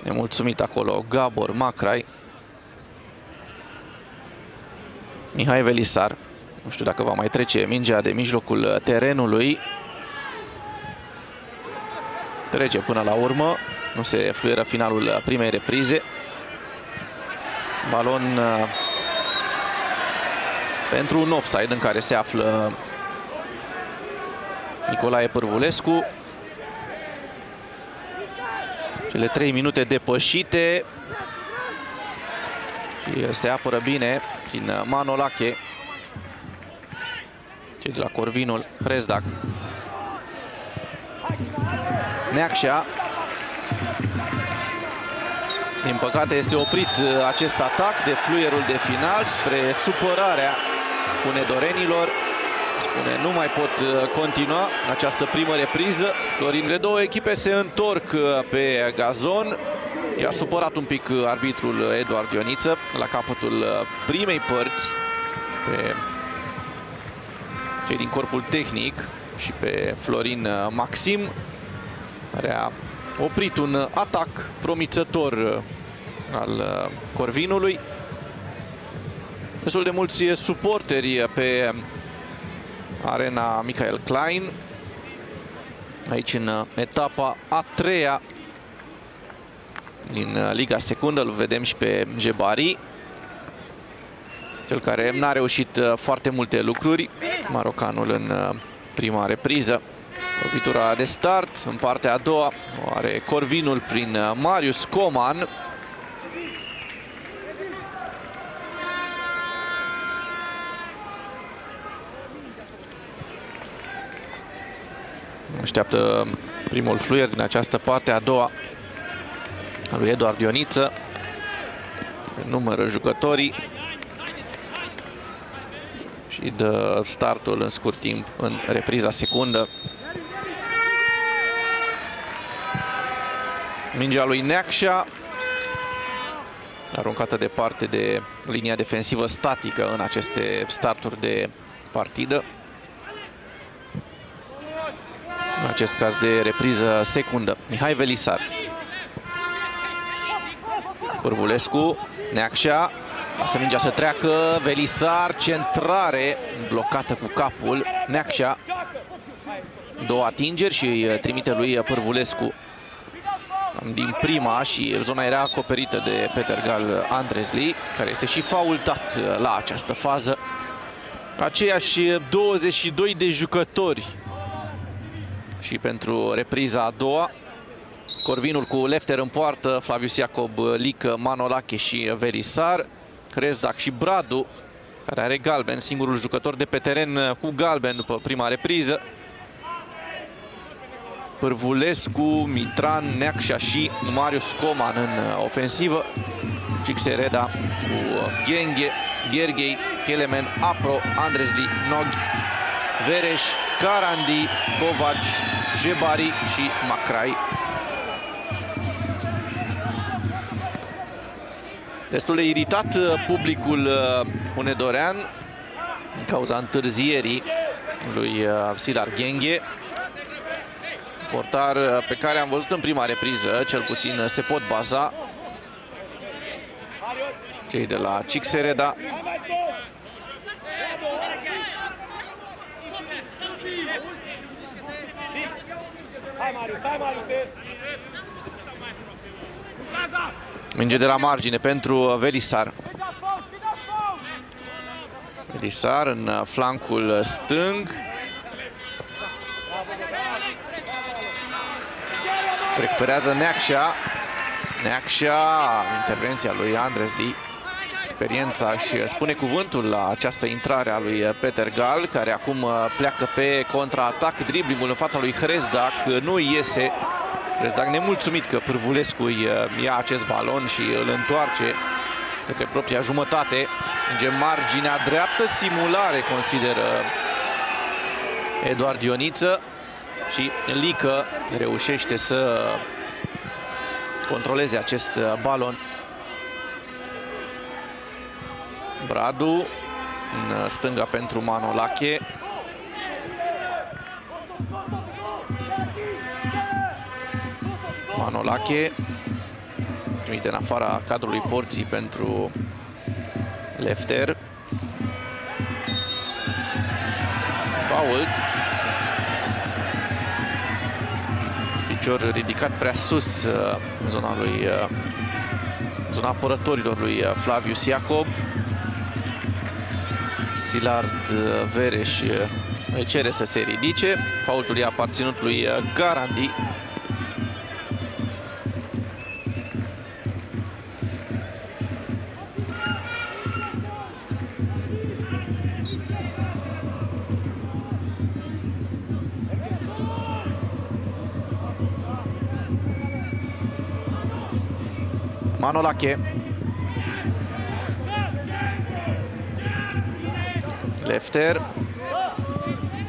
nemulțumit acolo Gabor Macrai. Mihai Velisar. Nu știu dacă va mai trece mingea de mijlocul terenului. Trece până la urmă. Nu se fluieră finalul primei reprize. Balon pentru un offside în care se află Nicolae Pârvulescu. Cele 3 minute depășite. Și se apără bine prin Manolache. Cei de la Corvinul, Hrezdac. Neacșa. Din păcate este oprit acest atac de fluierul de final spre supărarea hunedorenilor. Spune, nu mai pot continua această primă repriză. Florin, două echipe se întorc pe gazon. I-a supărat un pic arbitrul Eduard Ioniță la capătul primei părți pe cei din corpul tehnic și pe Florin Maxim, care a oprit un atac promițător al Corvinului. Destul de mulți suporteri pe arena Michael Klein. Aici în etapa a treia din Liga Secundă, îl vedem și pe Jebari, cel care n-a reușit foarte multe lucruri, marocanul în prima repriză. Lovitura de start în partea a doua o are Corvinul prin Marius Coman. Așteaptă primul fluier din această parte a doua a lui Eduard Ioniță. Numără jucătorii și dă startul în scurt timp în repriza secundă. Mingea lui Neacșa, aruncată departe de linia defensivă statică în aceste starturi de partidă. În acest caz de repriză secundă. Mihai Velisar. Pârvulescu, Neacșa, lasă mingea să treacă, Velisar, centrare, blocată cu capul, Neacșa, două atingeri și îi trimite lui Pârvulescu din prima și zona era acoperită de Petergal Andrezli, care este și faultat la această fază. Aceiași 22 de jucători și pentru repriza a doua. Corvinul cu Lefter în poartă, Flavius Iacob, Lică, Manolache și Velisar. Hrezdac și Bradu, care are galben, singurul jucător de pe teren cu galben după prima repriză. Pârvulescu, Mitran, Neacșa și Marius Coman în ofensivă. Cixereda cu Genghe, Gherghei, Kelemen, Apro, Andrezli, Nog, Vereș, Carandi, Kovac, Jebari și Macrai. Destul de iritat publicul hunedorean din cauza întârzierii lui Sidar Genghe. Portar pe care am văzut în prima repriză, cel puțin se pot baza cei de la Cixereda. Minge de la margine pentru Velisar. Velisar în flancul stâng. Recuperează Neacșa. Neacșa, intervenția lui Andrezli. Experiența și spune cuvântul la această intrare a lui Petergal, care acum pleacă pe contraatac. Driblingul în fața lui Hrezdac nu iese. Hrezdac nemulțumit că Pârvulescu ia acest balon și îl întoarce către propria jumătate. Înge marginea dreaptă, simulare consideră Eduard Ioniță și Lică reușește să controleze acest balon. Bradu în stânga pentru Manolache. Manolache trimite în afara cadrului porții pentru Lefter. Fault. Picior ridicat prea sus în zona lui, zona apărătorilor lui Flavius Iacob. Szilard Vereș îi cere să se ridice. Faultul i-a aparținut lui Garandi. Manolache. Lefter.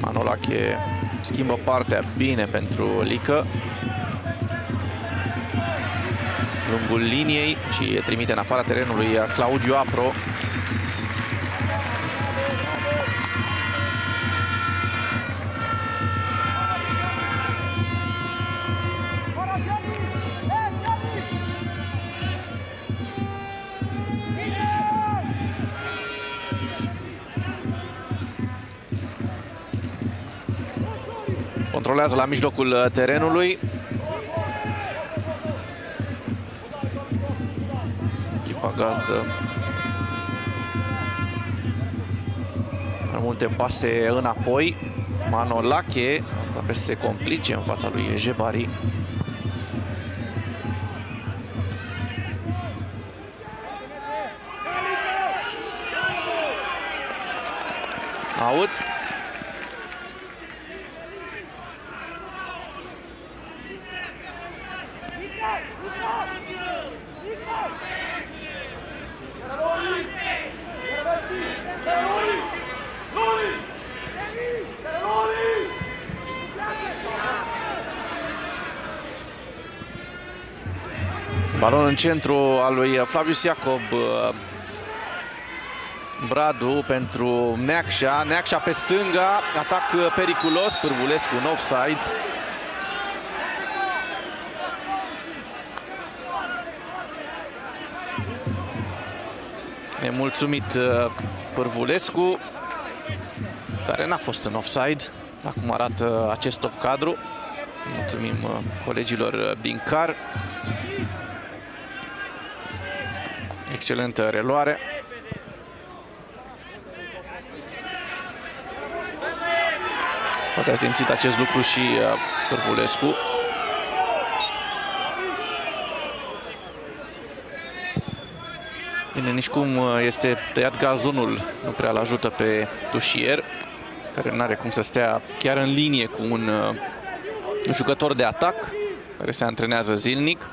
Manolache schimbă partea bine pentru Lică. Lungul liniei și trimite în afara terenului Claudiu Apro. Controlează la mijlocul terenului. Echipa gazdă. Mai multe pase înapoi. Manolache aproape să se complice în fața lui Jebari. Out. Balon în centru al lui Flavius Iacob. Bradu pentru Neacșa. Neacșa pe stânga. Atac periculos. Pârvulescu în offside. Nemulțumit Pârvulescu, care n-a fost în offside. Acum arată acest top cadru. Mulțumim colegilor din CAR. Excelentă reluare. Poate a simțit acest lucru și Pârvulescu. Bine, nici cum este tăiat gazonul, nu prea l-ajută pe Tușier, care nu are cum să stea chiar în linie cu un jucător de atac, care se antrenează zilnic.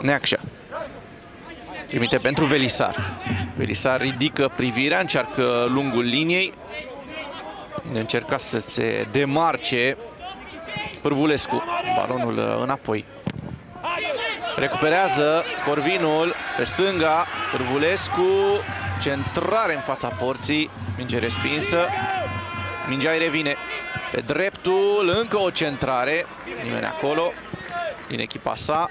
Neacșa trimite pentru Velisar. Velisar ridică privirea, încearcă lungul liniei. Încerca să se demarce Pârvulescu. Balonul înapoi. Recuperează Corvinul pe stânga. Pârvulescu. Centrare în fața porții. Minge respinsă. Mingea îi revine pe dreptul. Încă o centrare. Nimeni acolo din echipa sa.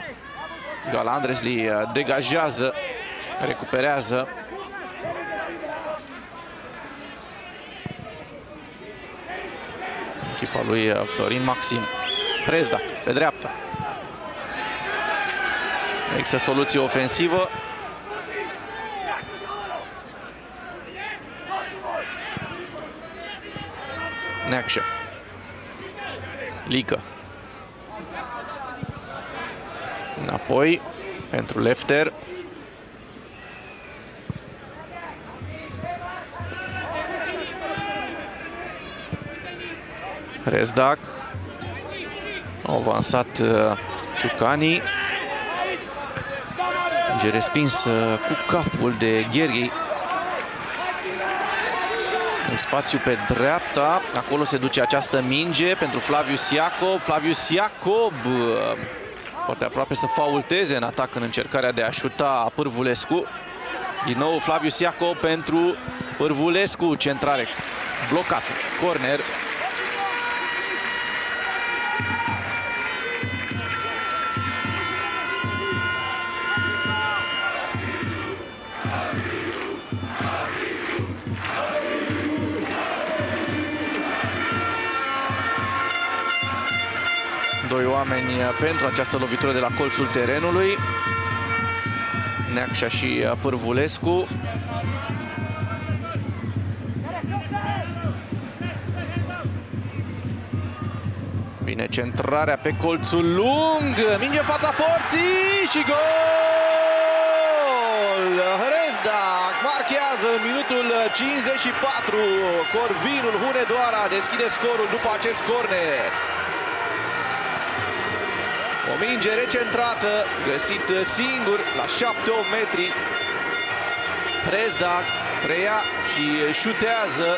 Galandresli degajează. Recuperează. Echipa lui Florin Maxim. Prezdac pe dreapta. Există soluție ofensivă. Neacșa. Lică. Înapoi pentru Lefter. Rezdac. Au avansat Ciucani. Minge respins cu capul de Gherghi. În spațiu pe dreapta. Acolo se duce această minge pentru Flavius Iacob. Flavius Iacob foarte aproape să faulteze în atac în încercarea de a șuta Pârvulescu. Din nou Flavius Iacob pentru Pârvulescu. Centrare blocată. Corner. doi oameni pentru această lovitură de la colțul terenului. Neacșa și Pârvulescu. Vine centrarea pe colțul lung, minge în fața porții și gol! Hrezdac marchează în minutul 54. Corvinul Hunedoara deschide scorul după acest corner. O minge recentrată, găsit singur la 7-8 metri. Hrezdac preia și șutează.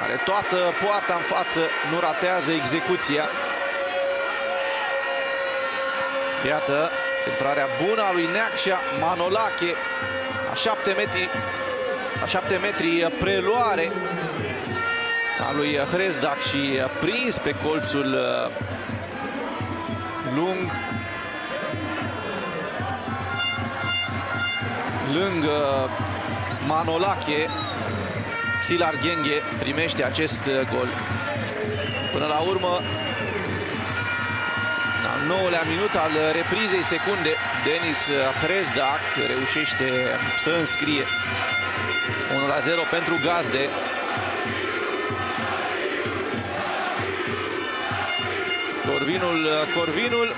Are toată poarta în față, nu ratează execuția. Iată, centrarea bună a lui Neacșa, Manolache, la 7 metri preluare a lui Hrezdac și prins pe colțul lung. Lângă Manolache, Silar Ghenghe primește acest gol. Până la urmă, în al 9-lea minut al reprizei secunde, Denis Hrezdac reușește să înscrie 1-0 pentru gazde. Corvinul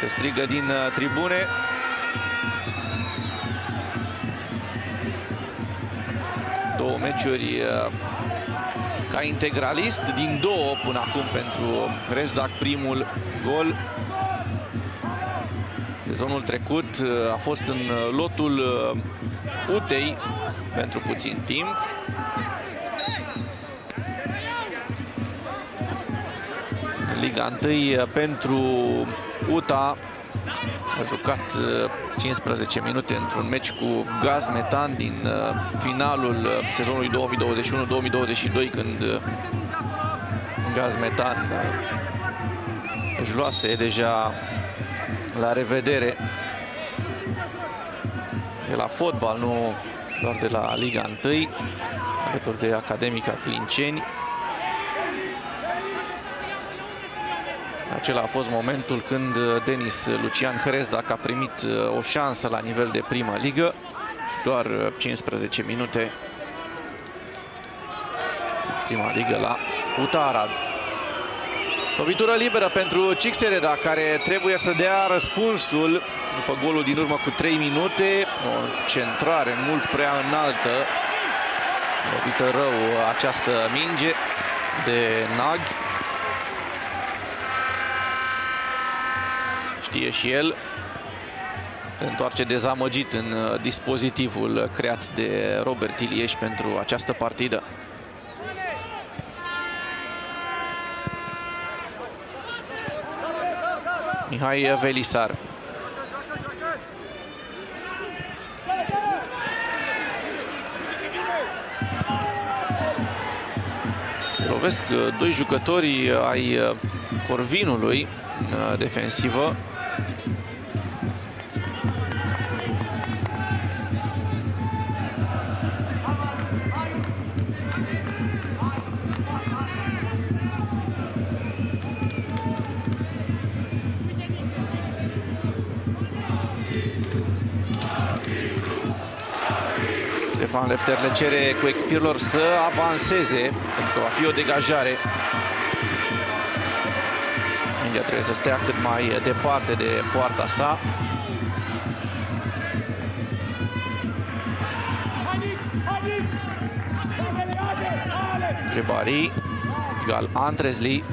se strigă din tribune. Două meciuri ca integralist, din două până acum pentru Hrezdac, primul gol. Sezonul trecut a fost în lotul Utei pentru puțin timp. În Liga 1 pentru UTA a jucat 15 minute într-un meci cu Gazmetan din finalul sezonului 2021-2022, când Gazmetan își luase deja la revedere de la fotbal, nu doar de la Liga 1, alături de Academica Clinceni. Acela a fost momentul când Denis Lucian Hrezdac a primit o șansă la nivel de prima ligă. Doar 15 minute prima ligă la UTA Arad. Lovitură liberă pentru Cixereda, care trebuie să dea răspunsul după golul din urmă cu 3 minute. O centrare mult prea înaltă. Lovită rău această minge de Nag. Știe și el. Se întoarce dezamăgit în dispozitivul creat de Robert Ilieș pentru această partidă. Mihai Velisar. Lovesc doi jucători ai Corvinului în defensivă. Stefan Lefter le cere cu echipirilor să avanseze, pentru că va fi o degajare. Mingea trebuie să stea cât mai departe de poarta sa. Jebari, egal Antrezli.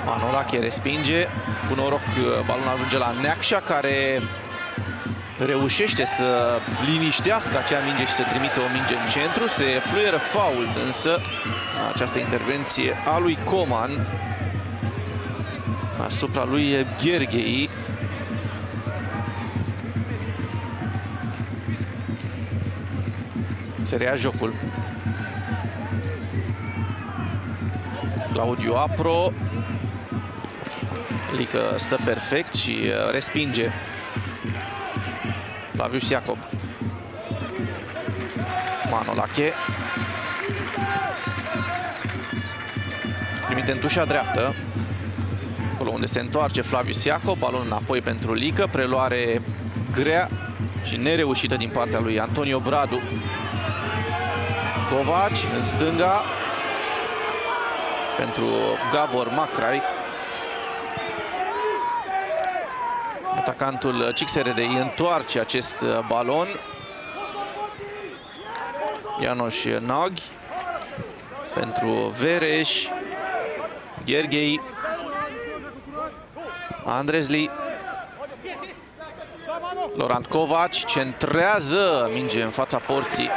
Manolache respinge. Cu noroc, balonul ajunge la Neacșa, care reușește să liniștească acea minge și să trimite o minge în centru. Se fluieră fault însă această intervenție a lui Coman asupra lui Gherghei. Se rea jocul. Claudiu Apro. Lică stă perfect și respinge Flavius Iacob. Manolache. Trimite în tușa dreaptă, acolo unde se întoarce Flavius Iacob, balon înapoi pentru Lică, preluare grea și nereușită din partea lui Antonio Bradu. Covaci în stânga pentru Gabor Macrai. Atacantul CXRD întoarce acest balon. Ianoș Nagy pentru Vereș, Gherghei, Andrezli, Laurent Covaci centrează minge în fața porții.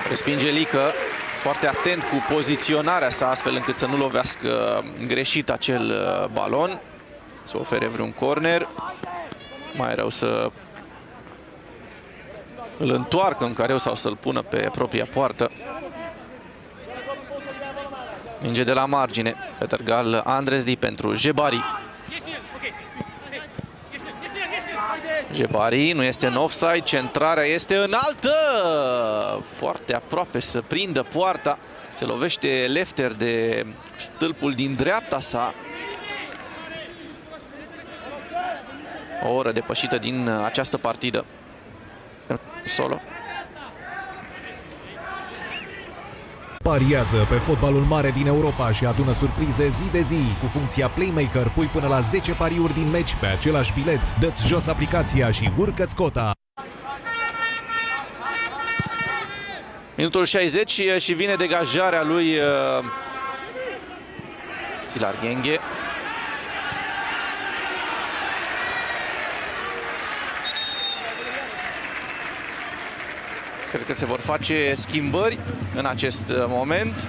Respinge Lică, foarte atent cu poziționarea sa, astfel încât să nu lovească greșit acel balon. Să ofere vreun corner. Mai rău să îl întoarcă în careu sau să-l pună pe propria poartă. Minge de la margine. Peter Gal Andrezli pentru Jebari. Jebari nu este în offside, centrarea este înaltă, foarte aproape să prindă poarta. Se lovește Lefter de stâlpul din dreapta sa. O oră depășită din această partidă. Solo. Pariază pe fotbalul mare din Europa și adună surprize zi de zi. Cu funcția Playmaker pui până la 10 pariuri din meci pe același bilet. Dă-ți jos aplicația și urcă-ți cota. Minutul 60 și vine degajarea lui Țilar Ghenghe. Cred că se vor face schimbări în acest moment.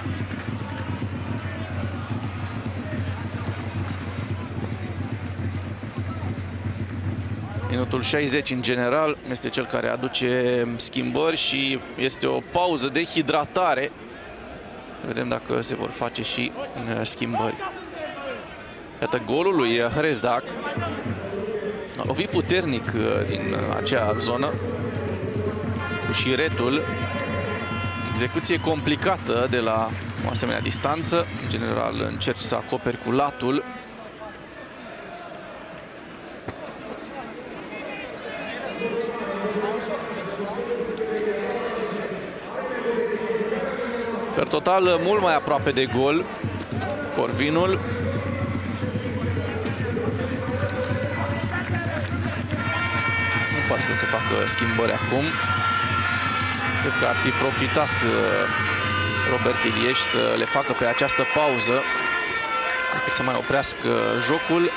Minutul 60 în general este cel care aduce schimbări și este o pauză de hidratare. Vedem dacă se vor face și schimbări. Iată golul lui Hrezdac. A lovit puternic din acea zonă. Cu șiretul. Execuție complicată de la o asemenea distanță. În general încerci să acoperi cu latul. Per total, mult mai aproape de gol Corvinul. Nu poate să se facă schimbări acum. Cred că ar fi profitat Robert Ilieș să le facă pe această pauză, decât să mai oprească jocul.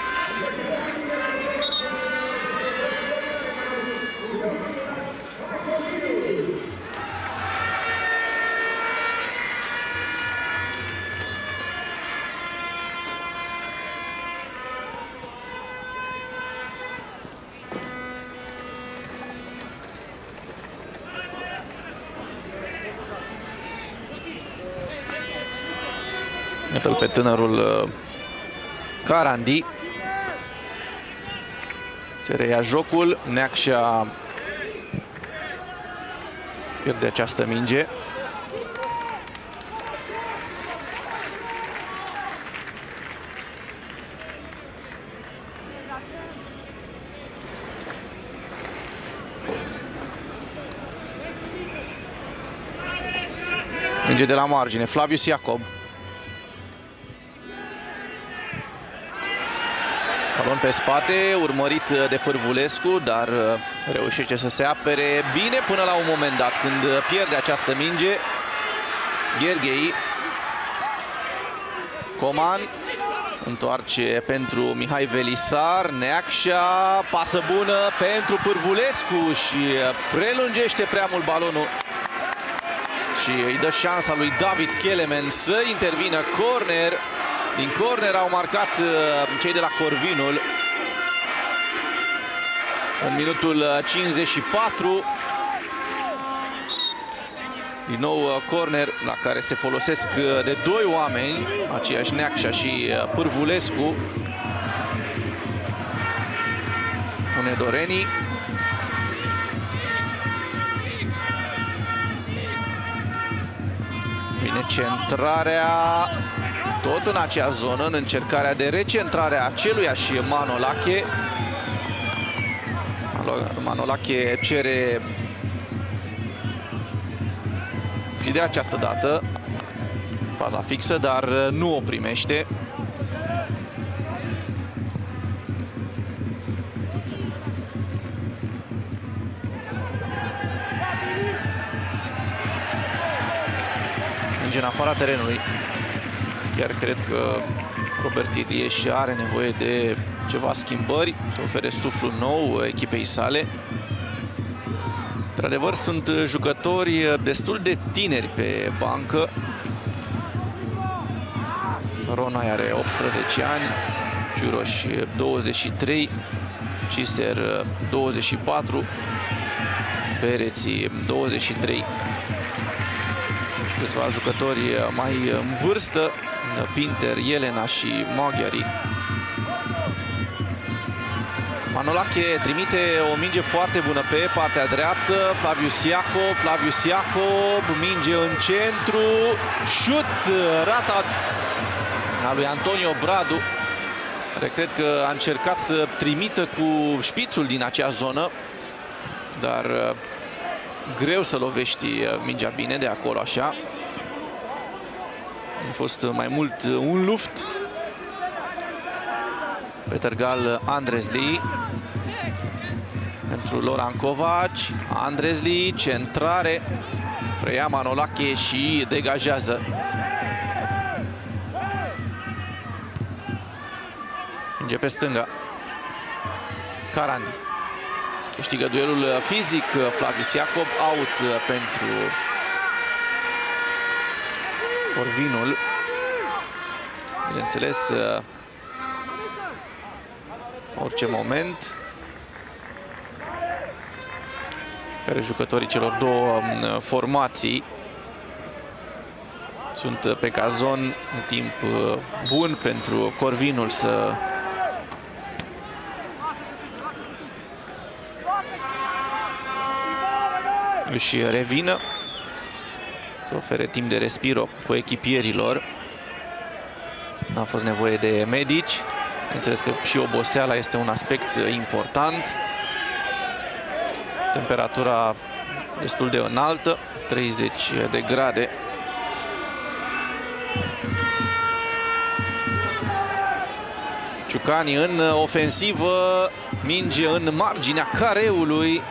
Iată-l pe tânărul Carandi. Se reia jocul. Neacșa pierde această minge. Minge de la margine. Flavius Iacob. Balon pe spate, urmărit de Pârvulescu, dar reușește să se apere bine până la un moment dat, când pierde această minge. Gherghei. Coman întoarce pentru Mihai Velisar. Neacșa, pasă bună pentru Pârvulescu și prelungește prea mult balonul. Și îi dă șansa lui David Kelemen să intervină. Corner. Din corner au marcat cei de la Corvinul în minutul 54. Din nou corner la care se folosesc de doi oameni, aceiași Neacșa și Pârvulescu. Unedoreni. Vine centrarea. tot în acea zonă, în încercarea de recentrare a aceluiași Manolache. Manolache cere și de această dată paza fixă, dar nu o primește. Minge în afara terenului. Chiar cred că Robert Ilieș are nevoie de ceva schimbări, să ofere suflu nou echipei sale. Într-adevăr, sunt jucători destul de tineri pe bancă. Ronai are 18 ani, Ciuroș 23, Ciser 24, Pereții 23. Câțiva jucători mai în vârstă, Pinter, Elena și Maghiari. Manolache trimite o minge foarte bună pe partea dreaptă. Flavius Iacob, minge în centru, șut ratat a lui Antonio Bradu, care cred că a încercat să trimită cu șpițul din acea zonă, dar greu să lovești mingea bine de acolo așa. A fost mai mult un luft. Petergal Andrezli pentru Loran Covaci. Andrezli, centrare, preia Manolache și degajează. Minge pe stânga. Carandi câștigă duelul fizic. Flavius Iacob, out pentru Corvinul. Bineînțeles, orice moment care jucătorii celor două formații sunt pe cazon, în timp bun pentru Corvinul să își revină, să ofere timp de respiro cu echipierilor. Nu a fost nevoie de medici. Înțeles că și oboseala este un aspect important. Temperatura destul de înaltă, 30 de grade. Ciucani în ofensivă, minge în marginea careului.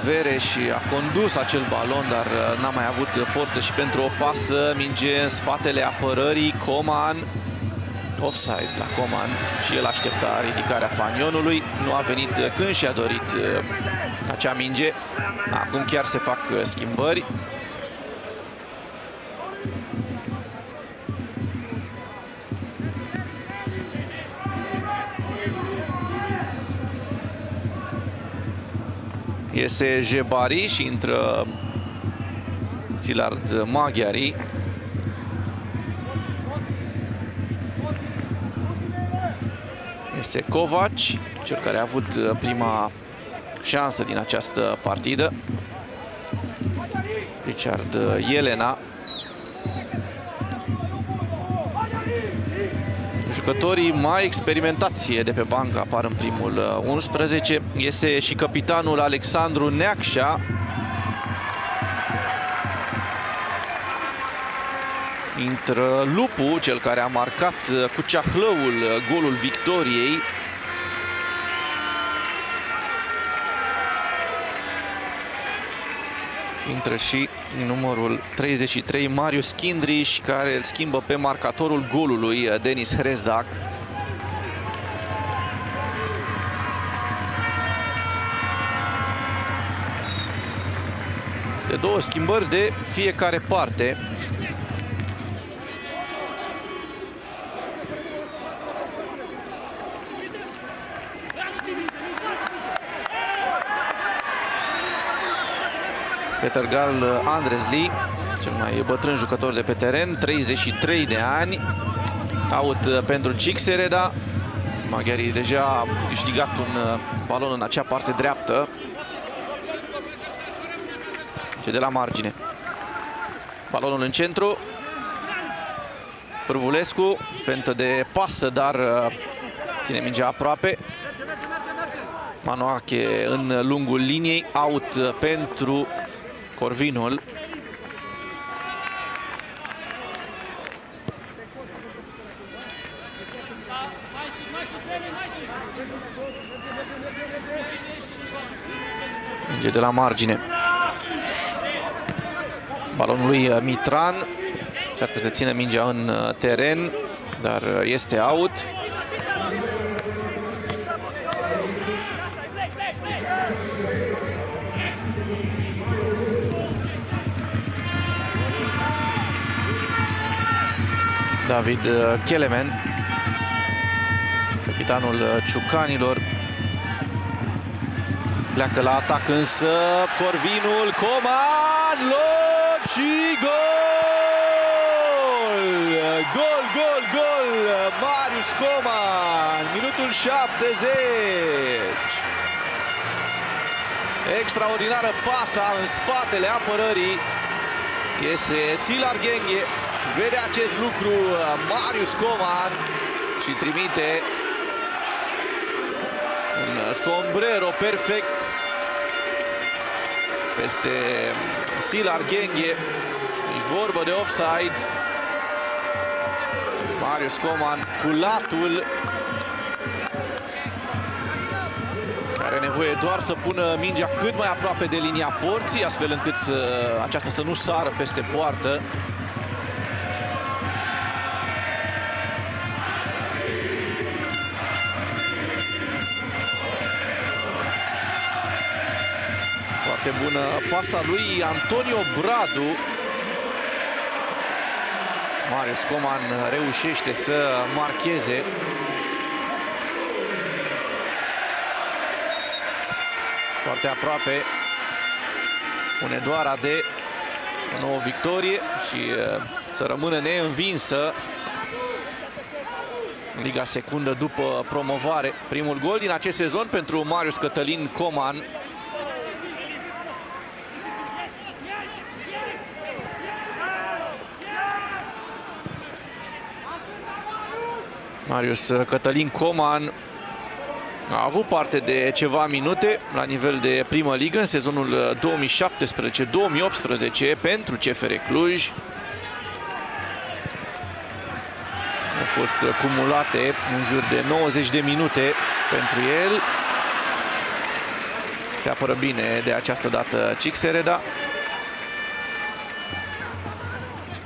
Vereș a condus acel balon, dar n-a mai avut forță și pentru o pasă. Minge în spatele apărării. Coman, offside la Coman, și el aștepta ridicarea fanionului. Nu a venit când și-a dorit acea minge. Acum chiar se fac schimbări. Este Jebari și intră Szilárd Maghiari. Este Covaci, cel care a avut prima șansă din această partidă. Richard Elena. Jucătorii mai experimentați de pe bancă apar în primul 11. Este și capitanul Alexandru Neacșa. Intră Lupu, cel care a marcat cu ceahlăul golul victoriei. Intră și numărul 33, Marius Kindriș, care îl schimbă pe marcatorul golului, Denis Hrezdak. De două schimbări de fiecare parte. Petergal Andrezli, cel mai bătrân jucător de pe teren, 33 de ani. Out pentru Cixereda. Maghiari deja a câștigat un balon în acea parte dreaptă. De la margine. Balonul în centru. Pârvulescu, fentă de pasă, dar ține mingea aproape. Manoache în lungul liniei, out pentru Corvinul. Minge de la margine. Balonul lui Mitran. Încearcă să țină mingea în teren, dar este out. David Kelemen, capitanul Ciucanilor, pleacă la atac însă Corvinul, Coman, lob și gol! Gol, gol, gol! Marius Coman, minutul 70. Extraordinară pasa în spatele apărării. Iese Silar Ghenghe, vede acest lucru Marius Coman și trimite un sombrero perfect peste Silar Ghenghe. Nici vorbă de offside. Marius Coman cu latul, are nevoie doar să pună mingea cât mai aproape de linia porții, astfel încât aceasta să nu sară peste poartă. Foarte bună pasa lui Antonio Bradu. Marius Coman reușește să marcheze. Foarte aproape Hunedoara de o nouă victorie și să rămână neînvinsă în Liga Secundă după promovare. Primul gol din acest sezon pentru Marius Cătălin Coman. Marius Cătălin Coman a avut parte de ceva minute la nivel de primă ligă în sezonul 2017-2018 pentru CFR Cluj. Au fost cumulate în jur de 90 de minute pentru el. Se apără bine de această dată Cixereda.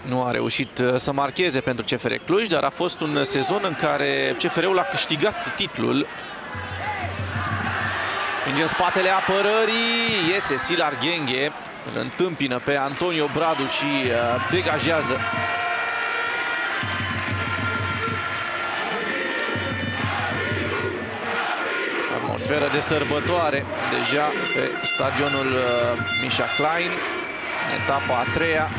Nu a reușit să marcheze pentru CFR Cluj, dar a fost un sezon în care CFR-ul a câștigat titlul. Minge în spatele apărării, iese Silar Ghenghe, îl întâmpină pe Antonio Bradu și degajează. Atmosferă de sărbătoare deja pe stadionul Misha Klein, în etapa a treia.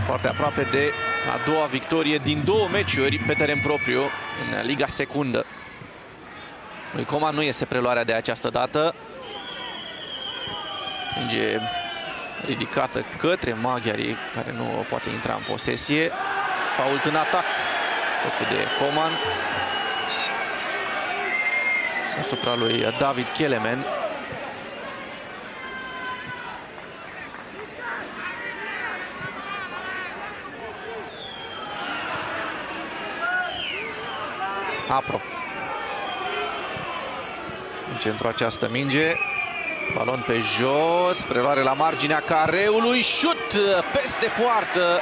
Foarte aproape de a doua victorie din două meciuri pe teren propriu în Liga Secundă. Lui Coman nu este preluarea de această dată. Minge ridicată către maghiarii, care nu poate intra în posesie. Fault în atac făcut de Coman asupra lui David Kelemen. Apro. În centru această minge. Balon pe jos. Preluare la marginea careului. Șut peste poartă.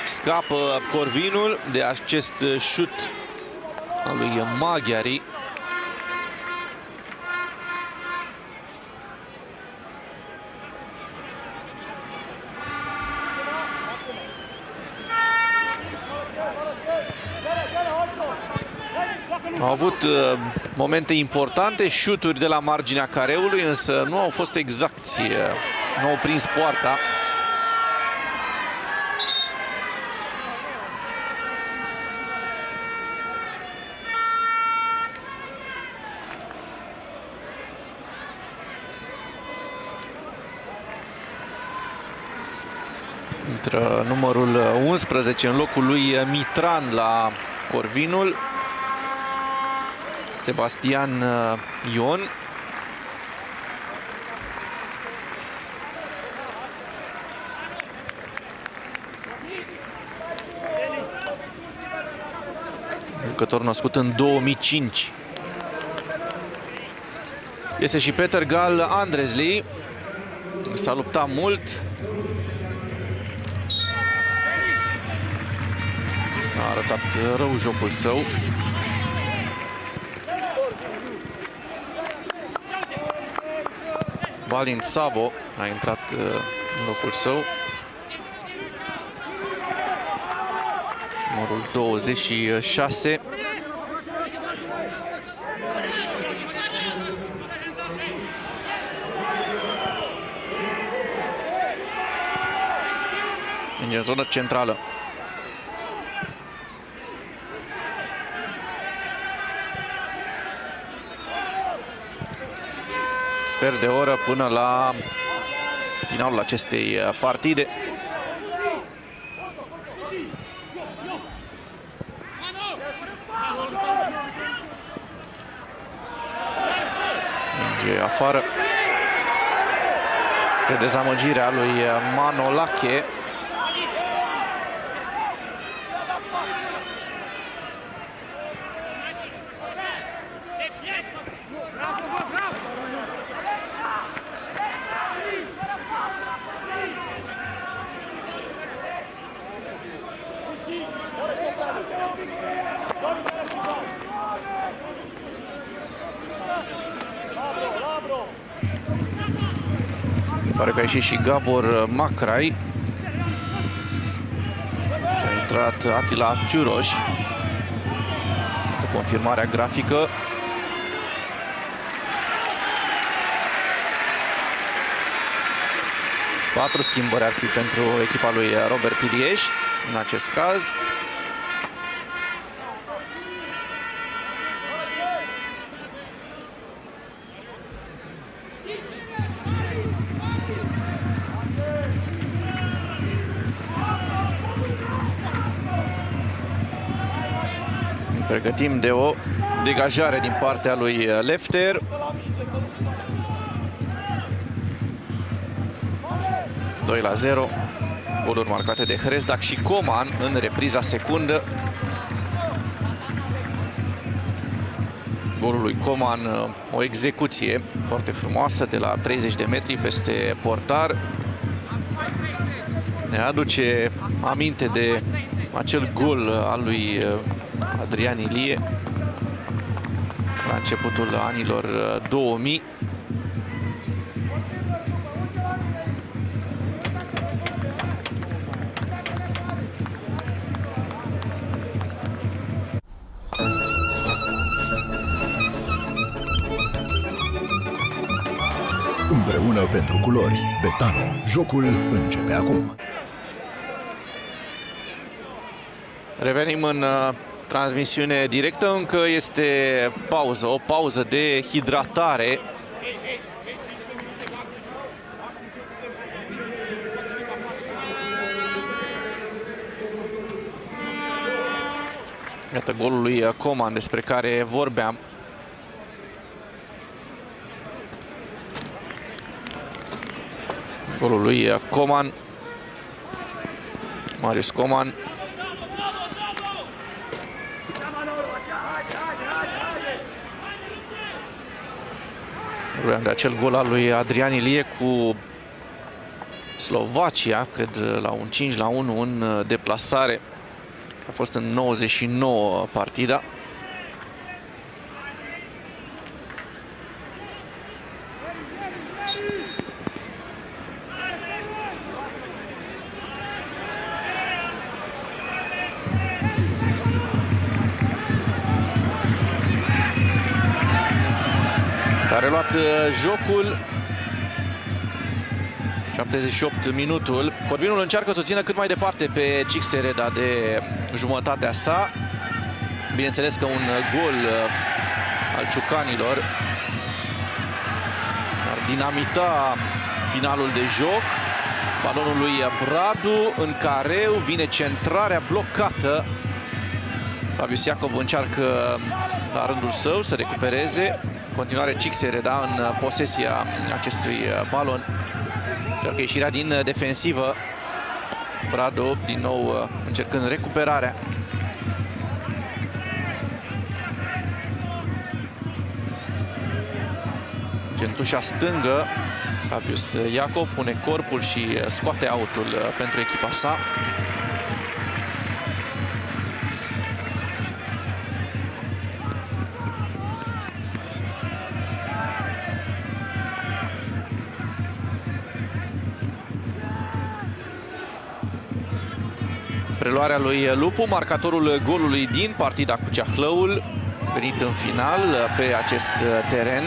Scapă Corvinul de acest șut al lui Maghiari. Au avut momente importante, șuturi de la marginea careului, însă nu au fost exacti, nu au prins poarta. Intră numărul 11 în locul lui Mitran la Corvinul. Sebastian Ion. Jucător născut în 2005. Este și Peter Gal Andresli. S-a luptat mult. A arătat rău jocul său. Balin Sabo a intrat în locul său. Numărul 26. În zonă centrală. Sfert de oră până la finalul acestei partide. Minge afară. Spre dezamăgirea lui Manolache. Pare că a ieșit și Gabor Macrai. Și a intrat Atila Ciuroș. Confirmarea grafică. Patru schimbări ar fi pentru echipa lui Robert Ilieș în acest caz. Pregătim de o degajare din partea lui Lefter. Doi la 0. Goluri marcate de Hrezdac și Coman în repriza secundă. Golul lui Coman, o execuție foarte frumoasă de la 30 de metri peste portar. Ne aduce aminte de acel gol al lui Adrian Ilie la începutul anilor 2000. Împreună pentru culori, Betano. Jocul începe acum. Revenim în transmisiune directă. Încă este pauză, o pauză de hidratare. Iată golul lui Coman despre care vorbeam. Golul lui Coman. Marius Coman. Vorbeam de acel gol al lui Adrian Ilie cu Slovacia, cred la un 5-1 în deplasare. A fost în 99 partida. S-a reluat jocul. 78 minutul. Corvinul încearcă să o țină cât mai departe pe Cixereda de jumătatea sa. Bineînțeles că un gol al ciucanilor ar dinamita finalul de joc. balonul lui Bradu în careu, vine centrarea blocată. Flavius Iacob încearcă la rândul său să recupereze. În continuare Cixereda în posesia acestui balon. Încearcă ieșirea din defensivă. Bradu din nou încercând recuperarea. Gentușa stângă. Flavius Iacob pune corpul și scoate autul pentru echipa sa. Preluarea lui Lupu, marcatorul golului din partida cu Ceahlăul, venit în final pe acest teren.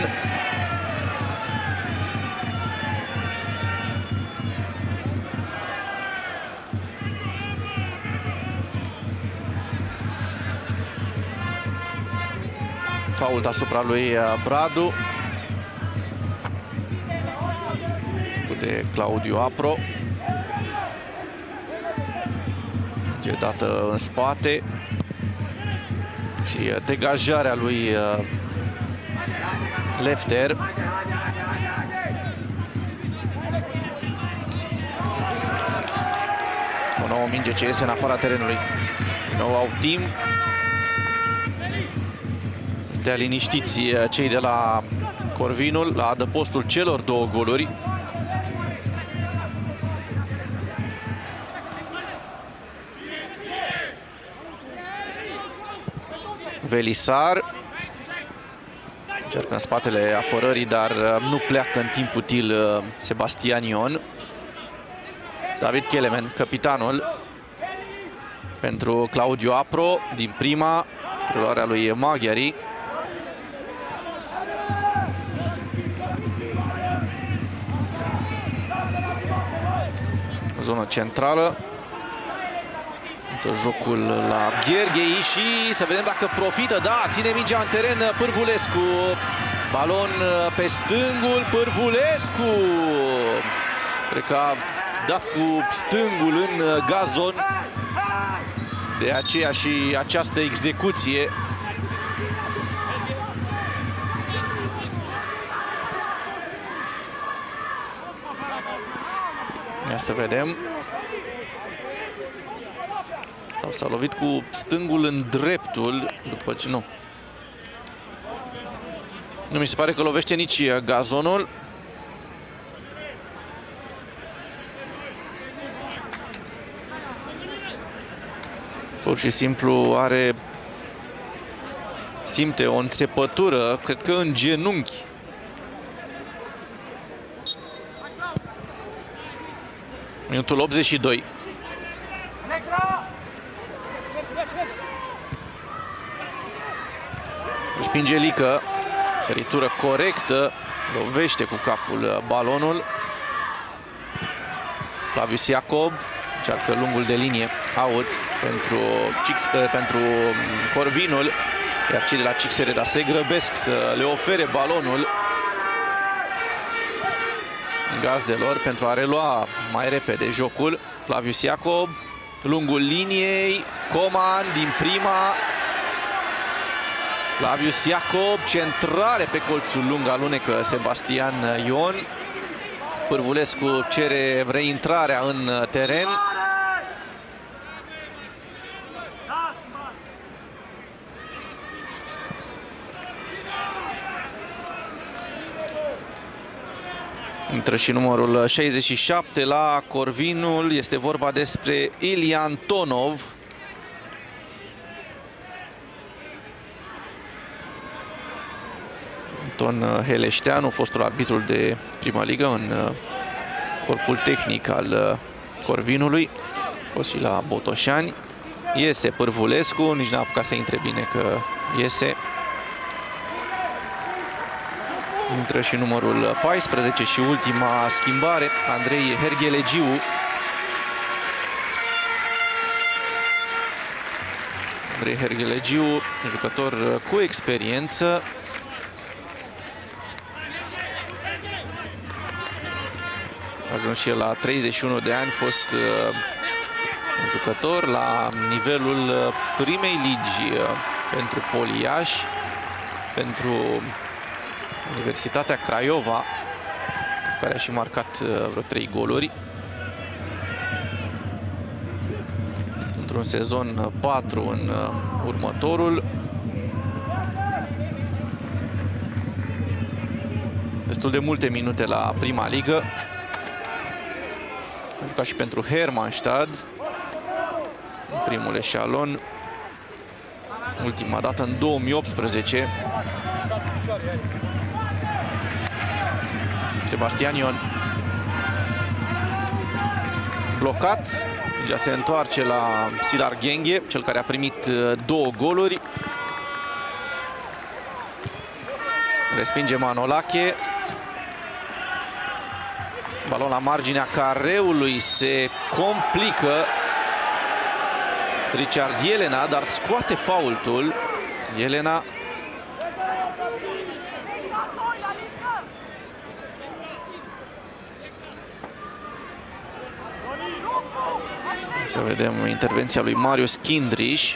Fault asupra lui Bradu de Claudiu Apro. E dată în spate și degajarea lui Lefter. O nouă minge ce iese în afara terenului. Din nou au timp. Stea liniștiți cei de la Corvinul la adăpostul celor două goluri. Velisar încearcă în spatele apărării, dar nu pleacă în timp util Sebastian Ion. David Kelemen, capitanul pentru Claudiu Apro din prima, preluarea lui Maghiari. Zonă centrală. Jocul la Gheorghei și să vedem dacă profită. Da, ține mingea în teren Pârvulescu. Balon pe stângul, Pârvulescu. Cred că a dat cu stângul în gazon. De aceea și această execuție. Ia să vedem. S-a lovit cu stângul în dreptul, după ce nu. Nu mi se pare că lovește nici gazonul. Pur și simplu simte o înțepătură, cred că în genunchi. Minutul 82. Respinge Lică, săritură corectă, lovește cu capul balonul. Flavius Iacob încearcă lungul de linie, out pentru Corvinul, iar cei de la Cixereda se grăbesc să le ofere balonul gazdelor pentru a relua mai repede jocul. Flavius Iacob, lungul liniei, Coman din prima. Flavius Iacob, centrare pe colțul lung, alunecă Sebastian Ion. Pârvulescu cere reintrarea în teren. Intră și numărul 67 la Corvinul. Este vorba despre Ilian Tonov. Anton Heleșteanu, fostul arbitrul de prima ligă în corpul tehnic al Corvinului, fost și la Botoșani. Iese Pârvulescu, nici n-a apucat să intre bine că iese. Intră și numărul 14 și ultima schimbare, Andrei Herghelegiu. Andrei Herghelegiu, jucător cu experiență. A ajuns și el la 31 de ani, fost un jucător la nivelul primei ligi pentru Poliași, pentru Universitatea Craiova, care a și marcat vreo 3 goluri. Într-un sezon 4 în următorul. Destul de multe minute la prima ligă. A jucat și pentru Hermannstadt în primul eșalon. Ultima dată în 2018. Sebastian Ion blocat. Deja se întoarce la Silar Genghe, cel care a primit 2 goluri. Respinge Manolache. Balon la marginea careului, se complică Richard Jelena, dar scoate faultul. Jelena să vedem intervenția lui Marius Kindriș,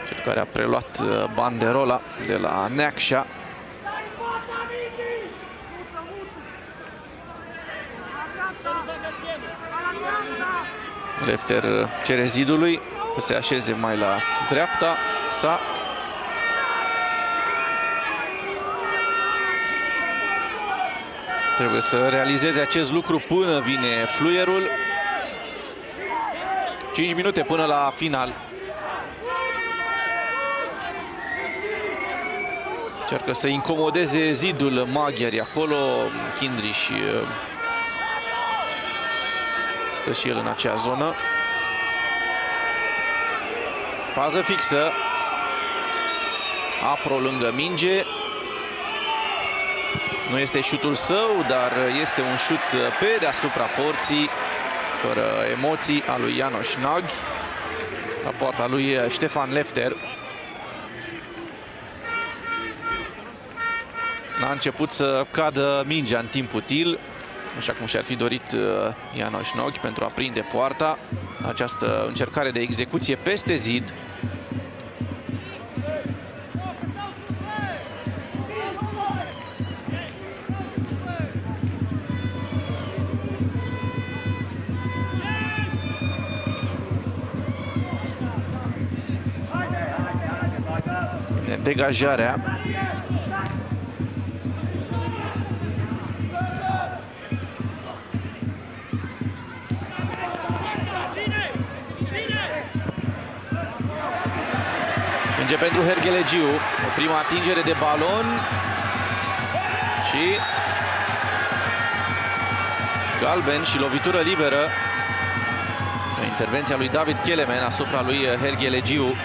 cel care a preluat banderola de la Neacșa. Lefter cere zidului să se așeze mai la dreapta sa. Trebuie să realizeze acest lucru până vine fluierul. 5 minute până la final. Încearcă să incomodeze zidul maghiari acolo. Kindriș stă și el în acea zonă. Fază fixă. Apro lângă minge. Nu este șutul său, dar este un șut pe deasupra porții, fără emoții, a lui János Nagy, la poarta lui Ștefan Lefter. A început să cadă mingea în timp util, așa cum și-ar fi dorit János Nagy pentru a prinde poarta. Această încercare de execuție peste zid. Degajarea. Minge pentru Hergelegiu. O prima atingere de balon. Și galben și lovitură liberă. Intervenția lui David Kelemen asupra lui Hergelegiu.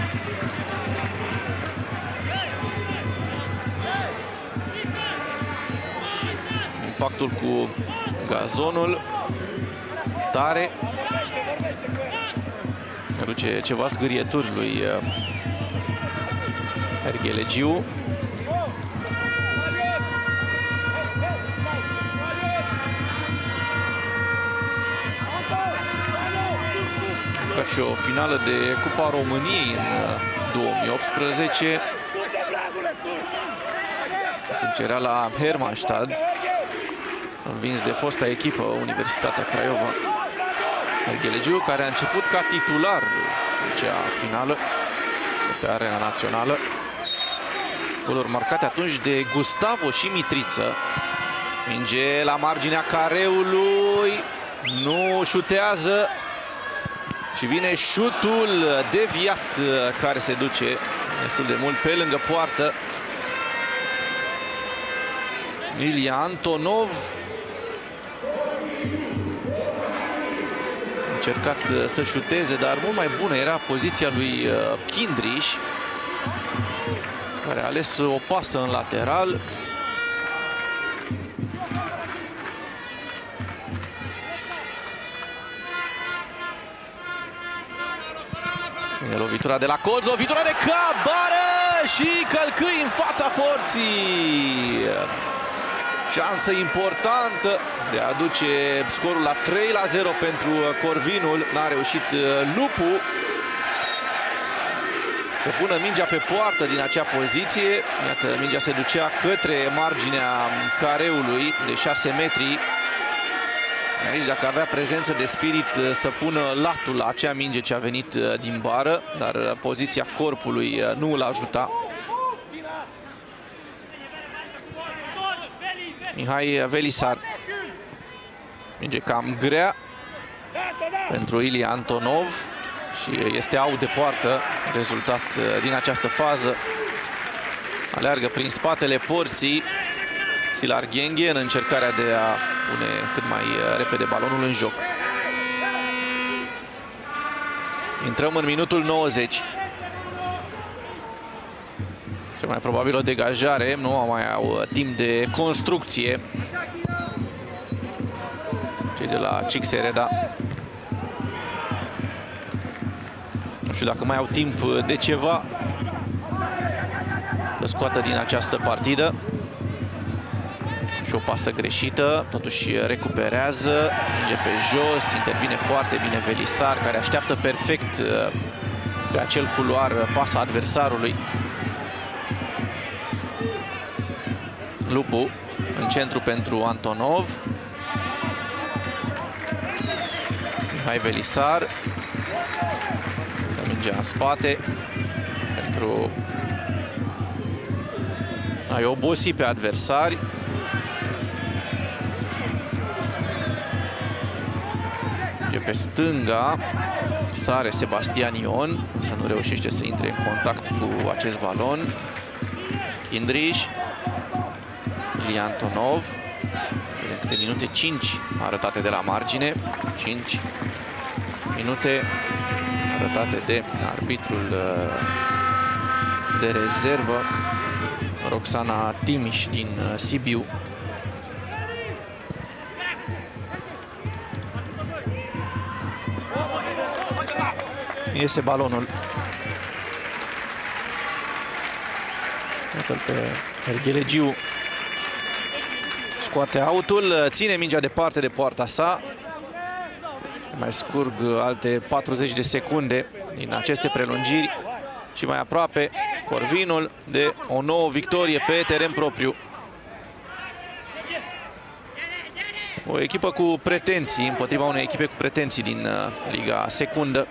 Impactul cu gazonul tare. Aduce ceva zgârieturi lui Hergelegiu. Ca și o finală de Cupa României în 2018. Atunci era la Hermannstadt, învins de fosta echipă Universitatea Craiova. Hergelegiu, care a început ca titular în cea finală pe arena națională. Goluri marcate atunci de Gustavo și Mitriță. Minge la marginea careului. Nu șutează. Și vine șutul deviat care se duce destul de mult pe lângă poartă. Ilia Antonov a încercat să șuteze, dar mult mai bună era poziția lui Kindriș, care a ales o pasă în lateral. Lovitura de la colț, lovitura de cap, bară și călcâi în fața porții. Șansă importantă de a aduce scorul la 3-0 pentru Corvinul. N-a reușit Lupu să pună mingea pe poartă din acea poziție. Iată, mingea se ducea către marginea careului de 6 metri. Aici, dacă avea prezență de spirit să pună latul la acea minge ce a venit din bară, dar poziția corpului nu îl ajuta. Mihai Velisar. Minge cam grea pentru Ilie Antonov și este out de poartă. Rezultat din această fază. Aleargă prin spatele porții Silar Ghenghe în încercarea de a pune cât mai repede balonul în joc. Intrăm în minutul 90. Cel mai probabil o degajare, nu mai au timp de construcție cei de la Cixereda. Nu știu dacă mai au timp de ceva să scoată din această partidă. Și o pasă greșită, totuși recuperează, merge pe jos, intervine foarte bine Velisar, care așteaptă perfect pe acel culoar pasa adversarului. Lupu în centru pentru Antonov. Mihai Velisar. Mingea în spate pentru a-i obosi pe adversari. Pe stânga sare Sebastian Ion, să nu reușește să intre în contact cu acest balon. Indriș, Ilie Antonov, de câte minute, 5 arătate de la margine, 5 minute arătate de arbitrul de rezervă, Roxana Timiș din Sibiu. Iese balonul. Iată-l pe Erghelegiu. Scoate autul, ține mingea departe de poarta sa. Mai scurg alte 40 de secunde din aceste prelungiri și mai aproape Corvinul de o nouă victorie pe teren propriu. O echipă cu pretenții împotriva unei echipe cu pretenții din Liga Secundă.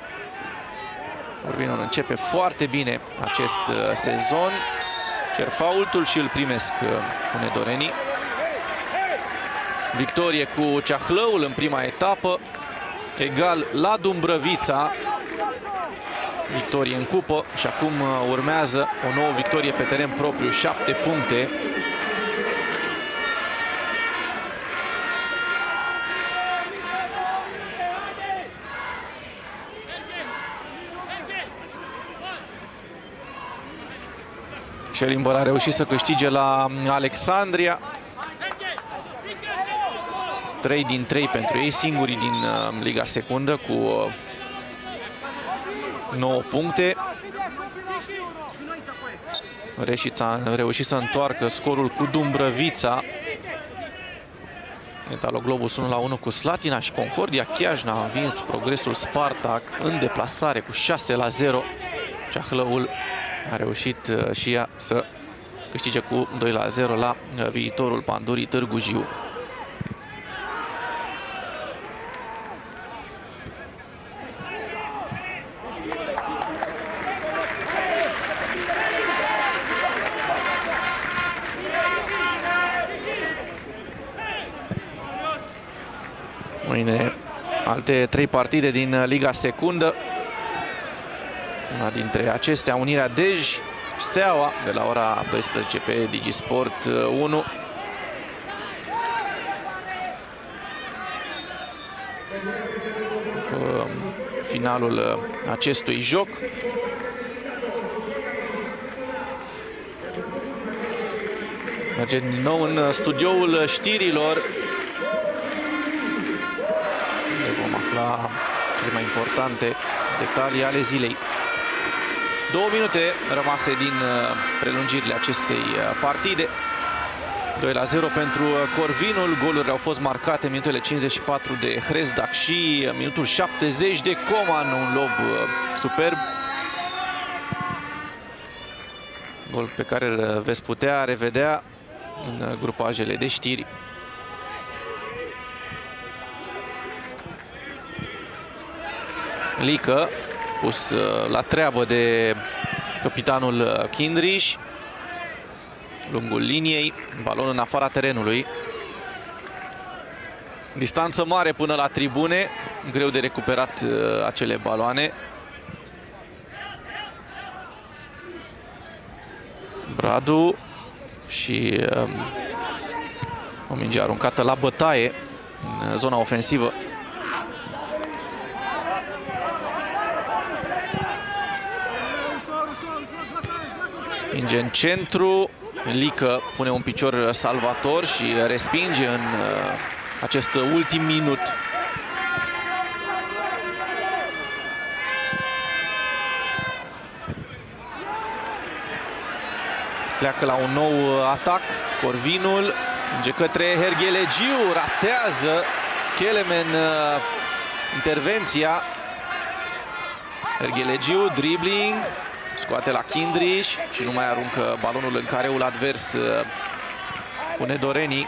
Corvinul începe foarte bine acest sezon. Cer faultul și îl primesc hunedorenii. Victorie cu Ceahlăul în prima etapă. Egal la Dumbrăvița. Victorie în cupă și acum urmează o nouă victorie pe teren propriu, 7 puncte. Șelimbăr a reușit să câștige la Alexandria. 3 din 3 pentru ei, singurii din Liga Secundă cu 9 puncte. Reșița a reușit să întoarcă scorul cu Dumbrăvița. Metaloglobus 1-1 cu Slatina și Concordia Chiajna a învins Progresul Spartak în deplasare cu 6-0. Ceahlăul a reușit și ea să câștige cu 2-0 la Viitorul Pandurii Târgu Jiu. Mâine alte 3 partide din Liga Secundă. Una dintre acestea, Unirea Dej, Steaua, de la ora 12 pe Digisport 1. Finalul acestui joc. Mergem din nou în studioul știrilor. Vom afla cele mai importante detalii ale zilei. 2 minute rămase din prelungirile acestei partide. 2-0 pentru Corvinul. Golurile au fost marcate în minutele 54 de Hrezdac și minutul 70 de Coman, un lob superb. Gol pe care îl veți putea revedea în grupajele de știri. Lică, pus la treabă de capitanul Kindriș. Lungul liniei, balon în afara terenului. Distanță mare până la tribune, greu de recuperat acele baloane. Bradu și o minge aruncată la bătaie în zona ofensivă. Minge în centru, Lică pune un picior salvator și respinge în acest ultim minut. Pleacă la un nou atac Corvinul, merge către Herghelegiu, ratează Kelemen intervenția. Herghelegiu, dribbling, scoate la Kindriș și nu mai aruncă balonul în careul advers cu nedorenii.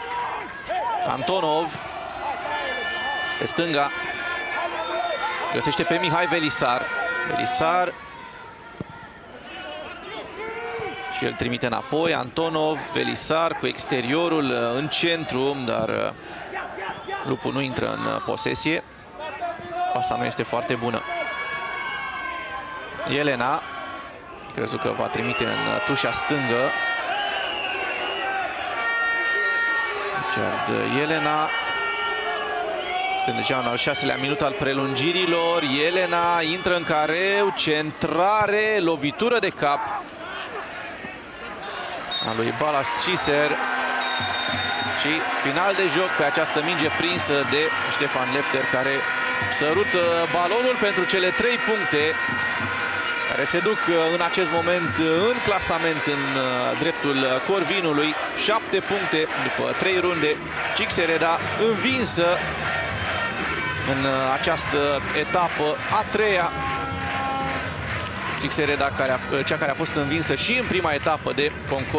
Antonov pe stânga găsește pe Mihai Velisar. Velisar și el trimite înapoi. Antonov, Velisar cu exteriorul în centru, dar lupul nu intră în posesie. Pasa nu este foarte bună. Elena, crezut că va trimite în tușa stângă. Richard Elena. Este deja în al 6-lea minut al prelungirilor. Elena intră în careu, centrare, lovitură de cap a lui Balas Ciser și final de joc pe această minge prinsă de Ștefan Lefter, care sărută balonul pentru cele 3 puncte care se duc în acest moment în clasament în dreptul Corvinului. 7 puncte după 3 runde. Cixereda învinsă în această etapă a 3-a. Cixereda, cea care a fost învinsă și în prima etapă de Concord.